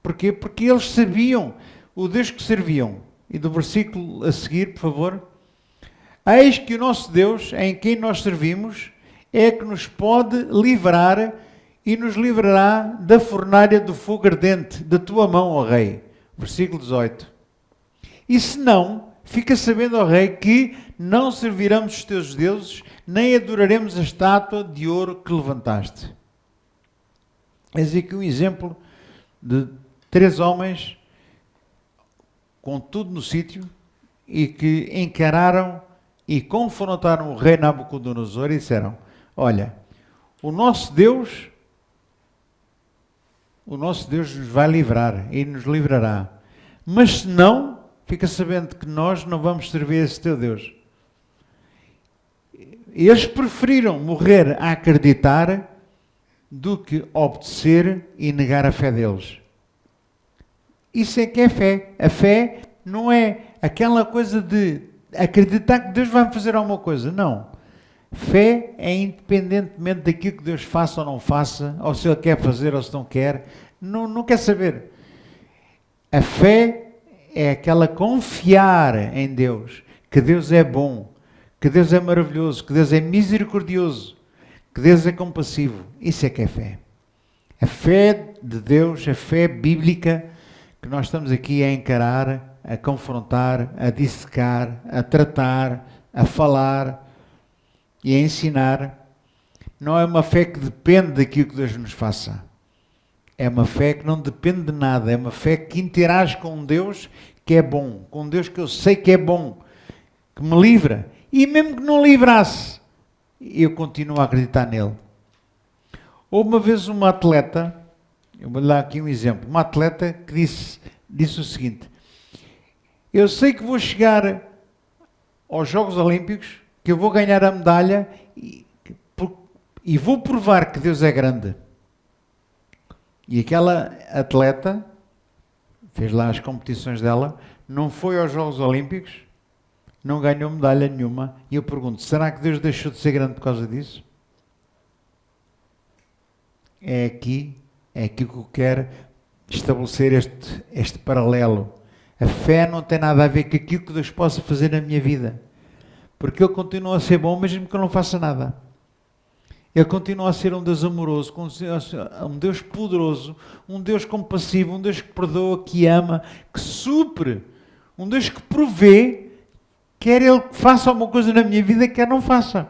Porquê? Porque eles sabiam o Deus que serviam. E do versículo a seguir, por favor. Eis que o nosso Deus, em quem nós servimos, é que nos pode livrar e nos livrará da fornalha do fogo ardente, da tua mão, ó rei. Versículo 18. E se não, fica sabendo, ó rei, que não serviremos os teus deuses, nem adoraremos a estátua de ouro que levantaste. Eis aqui um exemplo de 3 homens com tudo no sítio e que encararam e confrontaram o rei Nabucodonosor e disseram: olha, o nosso Deus nos vai livrar e nos livrará, mas se não, fica sabendo que nós não vamos servir esse teu Deus. Eles preferiram morrer a acreditar do que obedecer e negar a fé deles. Isso é que é fé. A fé não é aquela coisa de acreditar que Deus vai fazer alguma coisa. Não. Fé é independentemente daquilo que Deus faça ou não faça, ou se Ele quer fazer ou se não quer. Não quer saber. A fé é aquela confiar em Deus, que Deus é bom, que Deus é maravilhoso, que Deus é misericordioso, que Deus é compassivo. Isso é que é fé. A fé de Deus, a fé bíblica, que nós estamos aqui a encarar, a confrontar, a dissecar, a tratar, a falar e a ensinar, não é uma fé que depende daquilo que Deus nos faça. É uma fé que não depende de nada. É uma fé que interage com um Deus que é bom, com um Deus que eu sei que é bom, que me livra. E mesmo que não livrasse, eu continuo a acreditar nele. Houve uma vez uma atleta, eu vou dar aqui um exemplo, uma atleta que disse o seguinte: eu sei que vou chegar aos Jogos Olímpicos, que eu vou ganhar a medalha e vou provar que Deus é grande. E aquela atleta fez lá as competições dela, não foi aos Jogos Olímpicos, não ganhou medalha nenhuma. E eu pergunto, será que Deus deixou de ser grande por causa disso? É aqui que eu quero estabelecer este paralelo. A fé não tem nada a ver com aquilo que Deus possa fazer na minha vida. Porque Ele continua a ser bom mesmo que eu não faça nada. Ele continua a ser um Deus amoroso, um Deus poderoso, um Deus compassivo, um Deus que perdoa, que ama, que supre, um Deus que provê, quer Ele que faça alguma coisa na minha vida, quer não faça.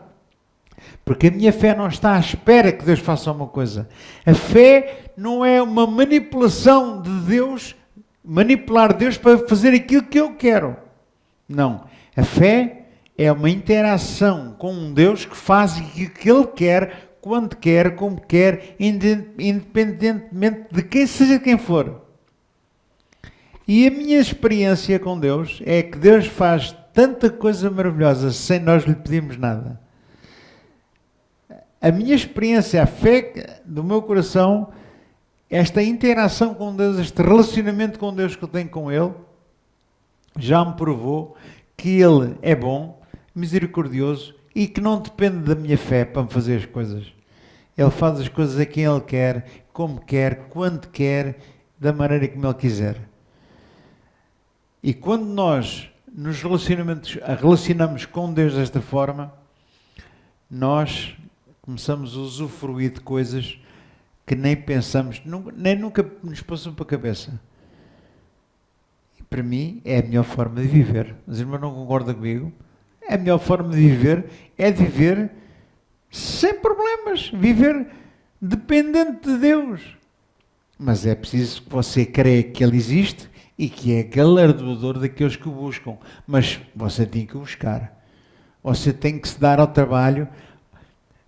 Porque a minha fé não está à espera que Deus faça alguma coisa. A fé não é uma manipulação de Deus, manipular Deus para fazer aquilo que eu quero. Não. A fé é uma interação com um Deus que faz aquilo que Ele quer, quando quer, como quer, independentemente de quem seja quem for. E a minha experiência com Deus é que Deus faz tanta coisa maravilhosa sem nós lhe pedirmos nada. A minha experiência, a fé do meu coração, esta interação com Deus, este relacionamento com Deus que eu tenho com Ele, já me provou que Ele é bom, misericordioso e que não depende da minha fé para me fazer as coisas. Ele faz as coisas a quem Ele quer, como quer, quando quer, da maneira como Ele quiser. E quando nós nos relacionamentos, relacionamos com Deus desta forma, nós começamos a usufruir de coisas que nem pensamos, nem nunca nos passam para a cabeça. E para mim é a melhor forma de viver. Os irmãos não concordam comigo? A melhor forma de viver é de viver sem problemas, viver dependente de Deus. Mas é preciso que você creia que Ele existe e que é galardoador daqueles que o buscam. Mas você tem que o buscar. Você tem que se dar ao trabalho.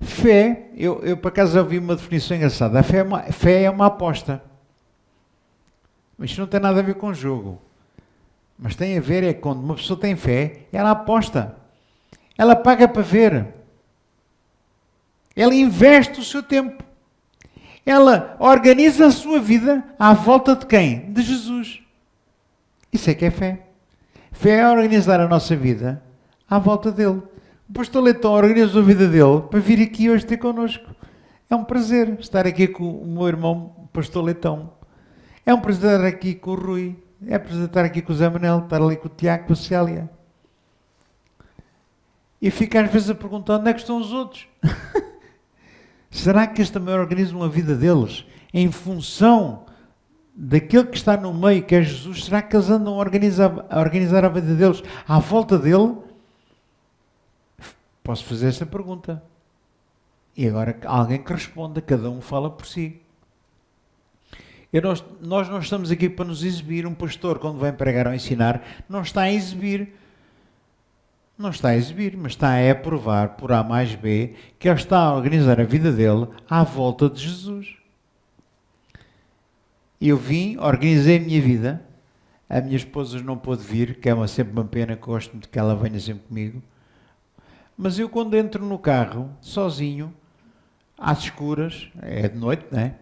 Fé, eu por acaso ouvi uma definição engraçada. A fé é uma aposta. Mas isto não tem nada a ver com jogo. Mas tem a ver é quando uma pessoa tem fé, ela aposta. Ela paga para ver. Ela investe o seu tempo. Ela organiza a sua vida à volta de quem? De Jesus. Isso é que é fé. Fé é organizar a nossa vida à volta dele. O pastor Leitão organizou a vida dele para vir aqui hoje ter connosco. É um prazer estar aqui com o meu irmão, o pastor Leitão. É um prazer estar aqui com o Rui. É um prazer estar aqui com o Zé Manel, estar ali com o Tiago, com a Célia. E fico às vezes a perguntar onde é que estão os outros. Será que eles também organizam a vida deles em função daquele que está no meio, que é Jesus? Será que eles andam a organizar a vida deles à volta dele? Posso fazer essa pergunta. E agora alguém que responda, cada um fala por si. Nós não estamos aqui para nos exibir. Um pastor, quando vem pregar ou ensinar, não está a exibir. Não está a exibir, mas está a provar por A mais B que ele está a organizar a vida dele à volta de Jesus. Eu vim, organizei a minha vida. A minha esposa não pôde vir, que é sempre uma pena, que eu gosto muito que ela venha sempre comigo. Mas eu, quando entro no carro, sozinho, às escuras, é de noite, não é?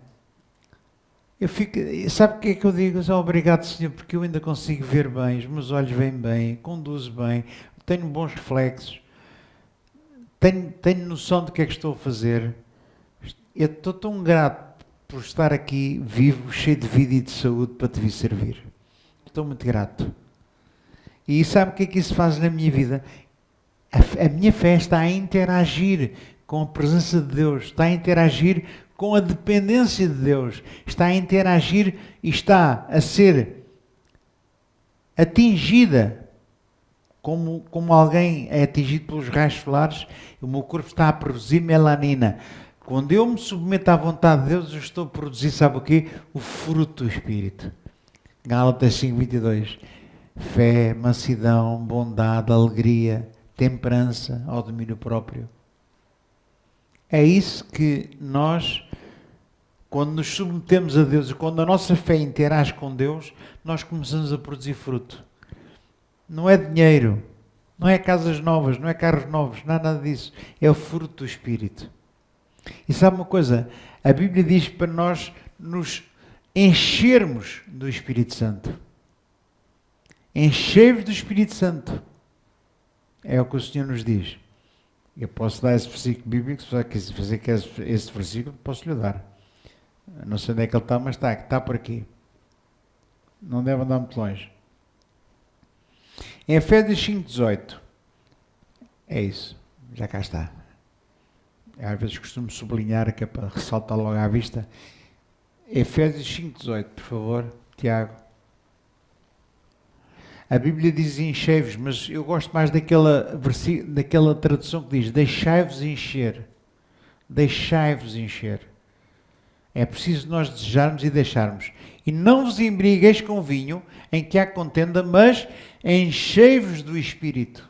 Eu fico, sabe o que é que eu digo? Obrigado, Senhor, porque eu ainda consigo ver bem, os meus olhos veem bem, conduzo bem, tenho bons reflexos, tenho noção do que é que estou a fazer. Eu estou tão grato por estar aqui, vivo, cheio de vida e de saúde, para te vir servir. Estou muito grato. E sabe o que é que isso faz na minha vida? A minha fé está a interagir com a presença de Deus, está a interagir com a dependência de Deus, está a interagir e está a ser atingida como alguém é atingido pelos raios solares. O meu corpo está a produzir melanina. Quando eu me submeto à vontade de Deus, eu estou a produzir, sabe o quê? O fruto do Espírito. Gálatas 5:22. Fé, mansidão, bondade, alegria, temperança, ao domínio próprio. É isso que nós, quando nos submetemos a Deus e quando a nossa fé interage com Deus, nós começamos a produzir fruto. Não é dinheiro, não é casas novas, não é carros novos, não é nada disso. É o fruto do Espírito. E sabe uma coisa? A Bíblia diz para nós nos enchermos do Espírito Santo. Enchei-vos do Espírito Santo. É o que o Senhor nos diz. Eu posso dar esse versículo bíblico, se você quiser fazer esse versículo, posso lhe dar. Não sei onde é que ele está, mas está por aqui. Não deve andar muito longe. Em Efésios 5:18. É isso. Já cá está. Eu, às vezes costumo sublinhar, que é para ressaltar logo à vista. Efésios 5:18, por favor, Tiago. A Bíblia diz enchei-vos, mas eu gosto mais daquela tradução que diz deixai-vos encher. Deixai-vos encher. É preciso nós desejarmos e deixarmos. E não vos embriagueis com vinho, em que há contenda, mas enchei-vos do Espírito.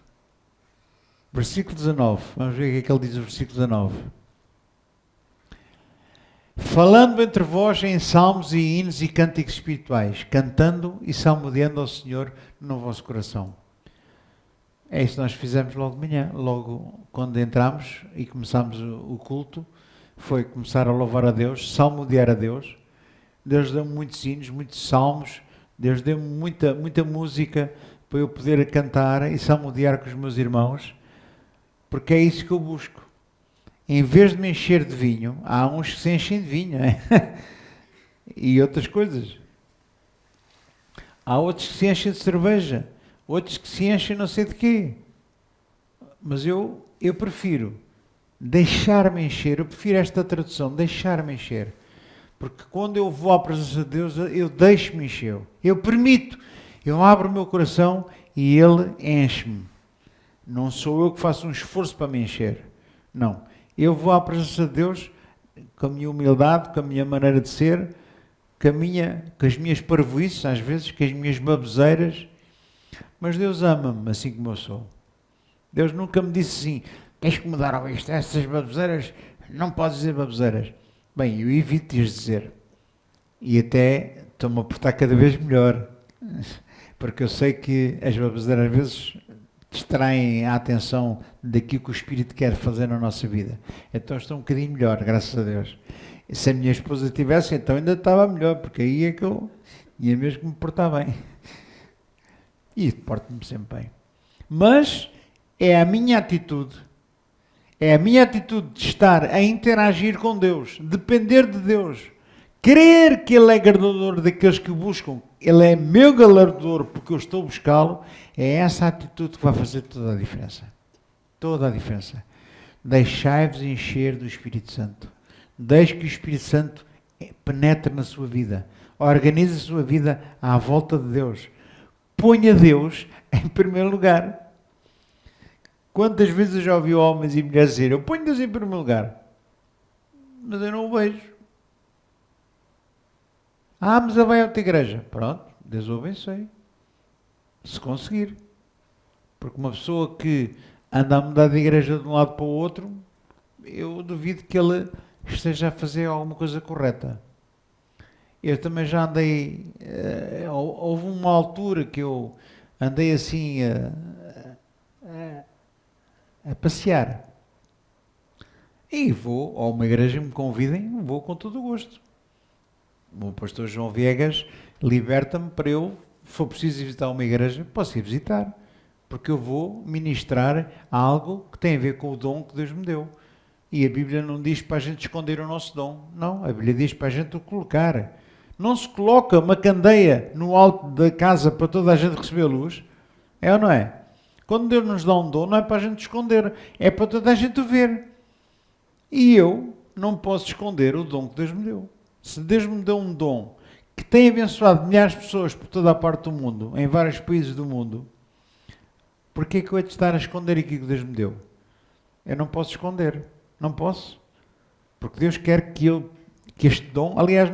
Versículo 19. Vamos ver o que é que ele diz no versículo 19. Falando entre vós em salmos e hinos e cânticos espirituais, cantando e salmodiando ao Senhor no vosso coração. É isso que nós fizemos logo de manhã, logo quando entramos e começámos o culto, foi começar a louvar a Deus, salmodiar a Deus. Deus deu-me muitos hinos, muitos salmos, Deus deu-me muita música para eu poder cantar e salmodiar com os meus irmãos, porque é isso que eu busco. Em vez de me encher de vinho, há uns que se enchem de vinho, e outras coisas. Há outros que se enchem de cerveja, outros que se enchem não sei de quê. Mas eu prefiro deixar-me encher, eu prefiro esta tradução, deixar-me encher. Porque quando eu vou à presença de Deus, eu deixo-me encher. Eu permito, eu abro o meu coração e Ele enche-me. Não sou eu que faço um esforço para me encher. Não. Eu vou à presença de Deus com a minha humildade, com a minha maneira de ser, com as minhas parvoíces, às vezes, com as minhas baboseiras. Mas Deus ama-me assim como eu sou. Deus nunca me disse assim, tens que mudar ao isto, essas baboseiras, não podes dizer baboseiras. Bem, eu evito de as dizer. E até estou-me a portar cada vez melhor. Porque eu sei que as baboseiras às vezes distraem a atenção daquilo que o Espírito quer fazer na nossa vida. Então estou um bocadinho melhor, graças a Deus. Se a minha esposa tivesse, então ainda estava melhor, porque aí é que eu ia mesmo que me portar bem. E porto-me sempre bem. Mas é a minha atitude de estar a interagir com Deus, depender de Deus, crer que Ele é galardoador daqueles que o buscam, Ele é meu galardoador porque eu estou a buscá-lo, é essa atitude que vai fazer toda a diferença. Toda a diferença. Deixai-vos encher do Espírito Santo. Deixe que o Espírito Santo penetre na sua vida. Organize a sua vida à volta de Deus. Ponha Deus em primeiro lugar. Quantas vezes eu já ouvi homens e mulheres dizer, eu ponho Deus em primeiro lugar, mas eu não o vejo. Mas ele vai a outra igreja. Pronto, Deus o abençoe. Se conseguir. Porque uma pessoa que anda a mudar de igreja de um lado para o outro, eu duvido que ele esteja a fazer alguma coisa correta. Eu também já andei, houve uma altura que eu andei assim a passear. E vou a uma igreja, me convidem, vou com todo o gosto. O pastor João Viegas liberta-me para eu, se for preciso visitar uma igreja, posso ir visitar. Porque eu vou ministrar algo que tem a ver com o dom que Deus me deu. E a Bíblia não diz para a gente esconder o nosso dom. Não, a Bíblia diz para a gente o colocar. Não se coloca uma candeia no alto da casa para toda a gente receber a luz. É ou não é? Quando Deus nos dá um dom, não é para a gente esconder. É para toda a gente o ver. E eu não posso esconder o dom que Deus me deu. Se Deus me deu um dom que tem abençoado milhares de pessoas por toda a parte do mundo, em vários países do mundo, porquê é que eu hei de estar a esconder aquilo que Deus me deu? Eu não posso esconder. Não posso. Porque Deus quer que este dom, aliás,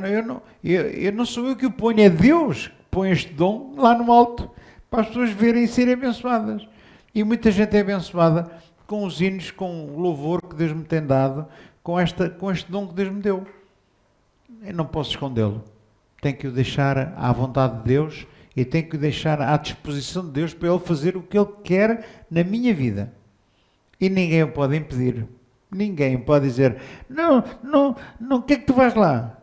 eu não sou eu que o ponho, é Deus que põe este dom lá no alto para as pessoas verem e serem abençoadas. E muita gente é abençoada com os hinos, com o louvor que Deus me tem dado, com este dom que Deus me deu. Eu não posso escondê-lo. Tenho que o deixar à vontade de Deus e tenho que o deixar à disposição de Deus para Ele fazer o que Ele quer na minha vida. E ninguém o pode impedir. Ninguém pode dizer, não, o que é que tu vais lá?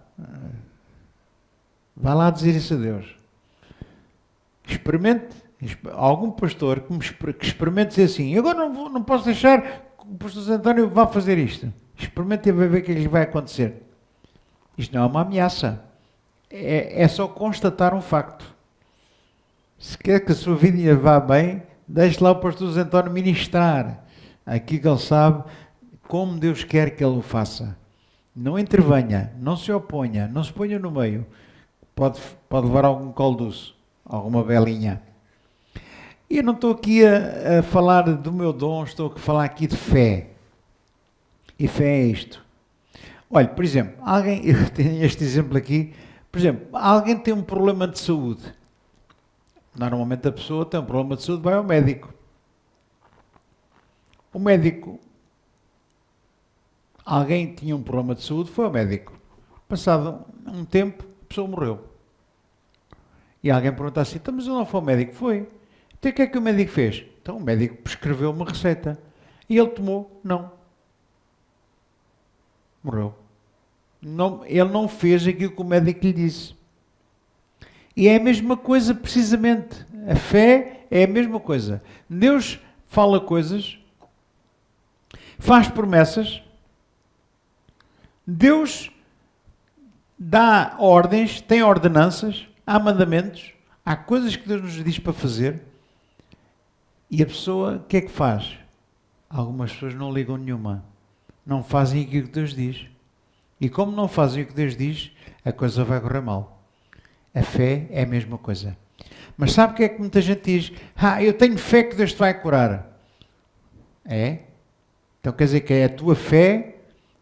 Vá lá dizer isso a Deus. Experimente, algum pastor que experimente dizer assim, agora não posso deixar que o pastor António vá fazer isto. Experimente e vai ver o que é que lhe vai acontecer. Isto não é uma ameaça. É só constatar um facto. Se quer que a sua vida vá bem, deixe lá o pastor António ministrar aqui que ele sabe como Deus quer que ele o faça. Não intervenha, não se oponha, não se ponha no meio. Pode levar algum caldoço, alguma belinha. E eu não estou aqui a falar do meu dom, estou a falar aqui de fé. E fé é isto. Olha, por exemplo, eu tenho este exemplo aqui, por exemplo, alguém tem um problema de saúde. Normalmente a pessoa tem um problema de saúde, vai ao médico. O médico, alguém tinha um problema de saúde, foi ao médico. Passado um tempo, a pessoa morreu. E alguém pergunta assim, então, mas eu não fui ao médico? Foi. Então o que é que o médico fez? Então o médico prescreveu uma receita. E ele tomou? Não. Morreu. Não, ele não fez aquilo que o médico lhe disse. E é a mesma coisa, precisamente. A fé é a mesma coisa. Deus fala coisas, faz promessas, Deus dá ordens, tem ordenanças, há mandamentos, há coisas que Deus nos diz para fazer, E a pessoa, o que é que faz? Algumas pessoas não ligam nenhuma. Não fazem aquilo que Deus diz. E como não fazem o que Deus diz, a coisa vai correr mal. A fé é a mesma coisa. Mas sabe o que é que muita gente diz? Eu tenho fé que Deus te vai curar. É? Então quer dizer que é a tua fé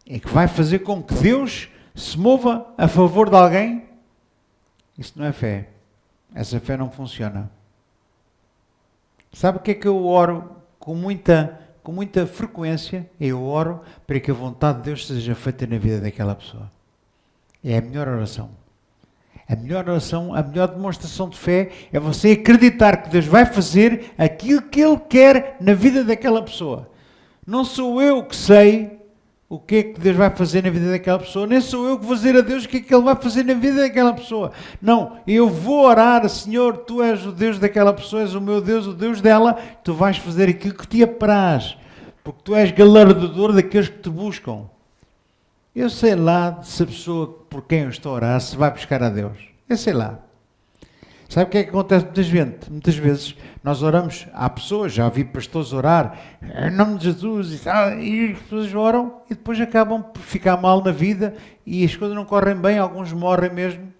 é que vai fazer com que Deus se mova a favor de alguém? Isso não é fé. Essa fé não funciona. Sabe o que é que eu oro com muita frequência? Eu oro para que a vontade de Deus seja feita na vida daquela pessoa. É a melhor oração. A melhor oração, a melhor demonstração de fé é você acreditar que Deus vai fazer aquilo que Ele quer na vida daquela pessoa. Não sou eu que sei o que é que Deus vai fazer na vida daquela pessoa, nem sou eu que vou dizer a Deus o que é que Ele vai fazer na vida daquela pessoa. Não, eu vou orar, Senhor, Tu és o Deus daquela pessoa, és o meu Deus, o Deus dela, Tu vais fazer aquilo que Te apraz, porque Tu és galardador daqueles que Te buscam. Eu sei lá se a pessoa por quem eu estou a orar se vai buscar a Deus. Eu sei lá. Sabe o que é que acontece muitas vezes? Nós oramos, há pessoas, já vi pastores orar, em nome de Jesus, e as pessoas oram e depois acabam por ficar mal na vida e as coisas não correm bem, alguns morrem mesmo.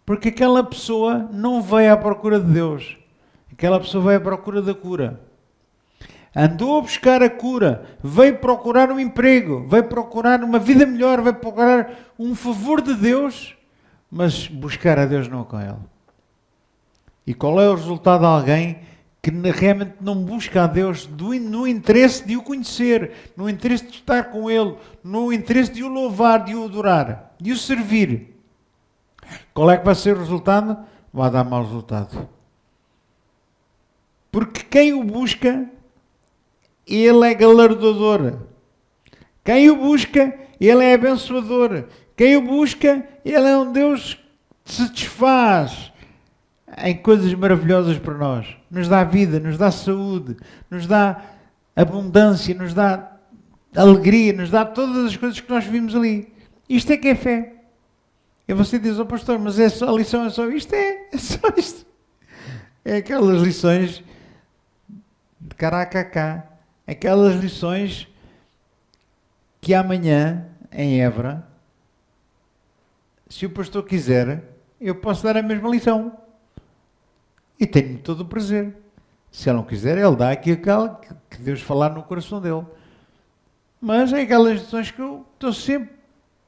Porque aquela pessoa não veio à procura de Deus. Aquela pessoa veio à procura da cura. Andou a buscar a cura, veio procurar um emprego, veio procurar uma vida melhor, veio procurar um favor de Deus, mas buscar a Deus não com ele. E qual é o resultado de alguém que realmente não busca a Deus no interesse de o conhecer, no interesse de estar com Ele, no interesse de o louvar, de o adorar, de o servir? Qual é que vai ser o resultado? Vai dar mau resultado. Porque quem o busca, Ele é galardoador. Quem o busca, Ele é abençoador. Quem o busca, Ele é um Deus que se satisfaz em coisas maravilhosas para nós. Nos dá vida, nos dá saúde, nos dá abundância, nos dá alegria, nos dá todas as coisas que nós vimos ali. Isto é que é fé. E você diz, pastor, mas a lição é só isto? É só isto. É aquelas lições de caracacá. Aquelas lições que amanhã, em Évora, se o pastor quiser, eu posso dar a mesma lição. E tenho todo o prazer. Se ele não quiser, ele dá aquilo que Deus falar no coração dele. Mas é aquelas lições que eu estou sempre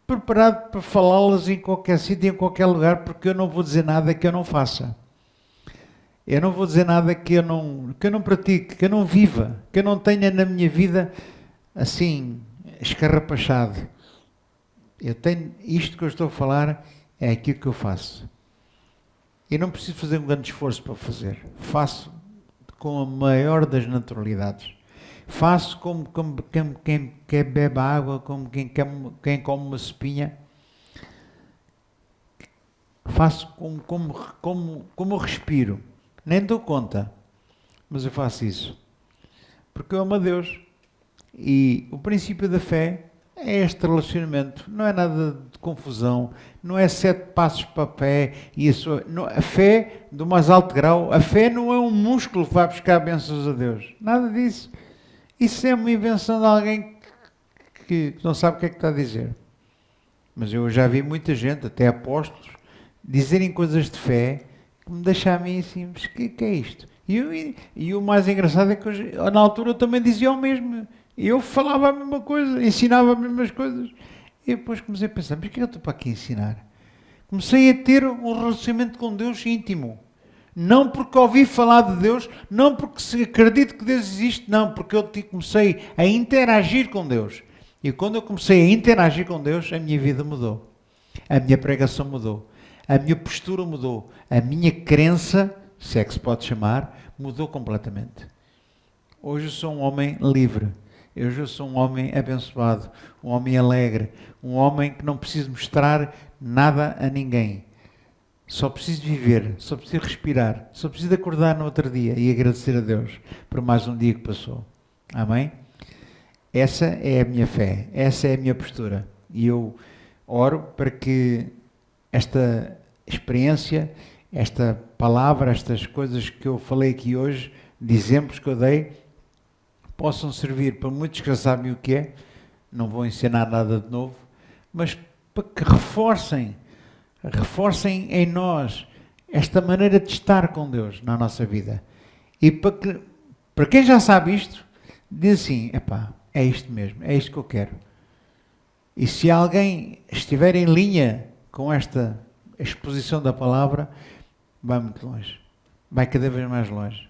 preparado para falá-las em qualquer sítio, em qualquer lugar, porque eu não vou dizer nada que eu não faça. Eu não vou dizer nada que eu não pratique, que eu não viva, que eu não tenha na minha vida assim, escarrapachado. Eu tenho, isto que eu estou a falar é aquilo que eu faço. Eu não preciso fazer um grande esforço para fazer. Faço com a maior das naturalidades. Faço como quem bebe água, como quem come uma sopinha. Faço como eu respiro. Nem dou conta, mas eu faço isso. Porque eu amo a Deus. E o princípio da fé é este relacionamento. Não é nada de confusão. Não é 7 passos para a fé. A fé do mais alto grau. A fé não é um músculo que vai buscar bênçãos a Deus. Nada disso. Isso é uma invenção de alguém que não sabe o que é que está a dizer. Mas eu já vi muita gente, até apóstolos, dizerem coisas de fé que me deixam a mim assim, mas o que é isto? E o mais engraçado é que na altura eu também dizia o mesmo. Eu falava a mesma coisa, ensinava as mesmas coisas. E depois comecei a pensar, mas o que é que eu estou para aqui ensinar? Comecei a ter um relacionamento com Deus íntimo. Não porque ouvi falar de Deus, não porque acredito que Deus existe, não, porque eu comecei a interagir com Deus. E quando eu comecei a interagir com Deus, a minha vida mudou. A minha pregação mudou. A minha postura mudou. A minha crença, se é que se pode chamar, mudou completamente. Hoje eu sou um homem livre. Hoje eu sou um homem abençoado. Um homem alegre. Um homem que não preciso mostrar nada a ninguém. Só preciso viver. Só preciso respirar. Só preciso acordar no outro dia e agradecer a Deus por mais um dia que passou. Amém? Essa é a minha fé. Essa é a minha postura. E eu oro para que esta experiência, esta palavra, estas coisas que eu falei aqui hoje, de exemplos que eu dei possam servir para muitos que já sabem o que é, não vou ensinar nada de novo, mas para que reforcem em nós esta maneira de estar com Deus na nossa vida. E para quem já sabe isto, diz assim, epá, é isto mesmo, é isto que eu quero. E se alguém estiver em linha com esta exposição da palavra, vai muito longe. Vai cada vez mais longe.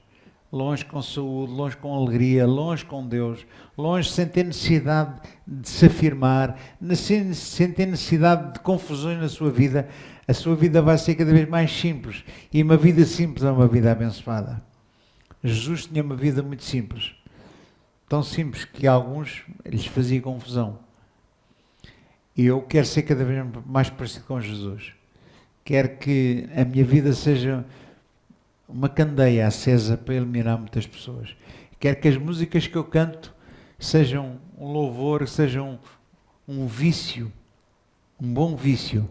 Longe com saúde, longe com alegria, longe com Deus, longe sem ter necessidade de se afirmar, sem ter necessidade de confusões na sua vida. A sua vida vai ser cada vez mais simples. E uma vida simples é uma vida abençoada. Jesus tinha uma vida muito simples. Tão simples que a alguns lhes fazia confusão. E eu quero ser cada vez mais parecido com Jesus. Quero que a minha vida seja uma candeia acesa para iluminar muitas pessoas. Quero que as músicas que eu canto sejam um louvor, sejam um vício, um bom vício,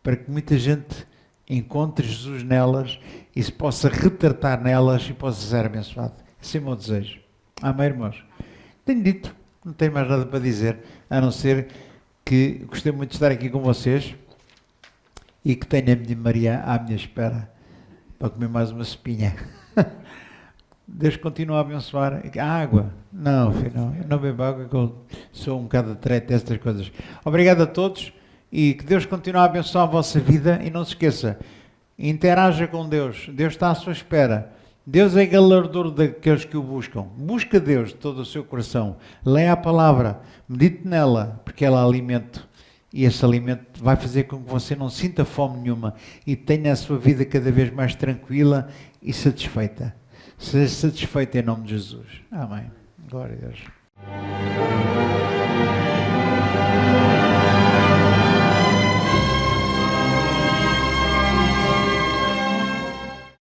para que muita gente encontre Jesus nelas e se possa retratar nelas e possa ser abençoado. Esse é o meu desejo. Amém, irmãos? Tenho dito, não tenho mais nada para dizer, a não ser que gostei muito de estar aqui com vocês e que tenho a minha Maria à minha espera para comer mais uma sopinha. Deus continua a abençoar. A água? Não, filho, não. Eu não bebo água, que eu sou um bocado atrete destas coisas. Obrigado a todos e que Deus continue a abençoar a vossa vida. E não se esqueça, interaja com Deus. Deus está à sua espera. Deus é galardoador daqueles que o buscam. Busca Deus de todo o seu coração. Leia a palavra, medite nela, porque ela é alimento. E esse alimento vai fazer com que você não sinta fome nenhuma e tenha a sua vida cada vez mais tranquila e satisfeita. Seja satisfeito em nome de Jesus. Amém. Glória a Deus.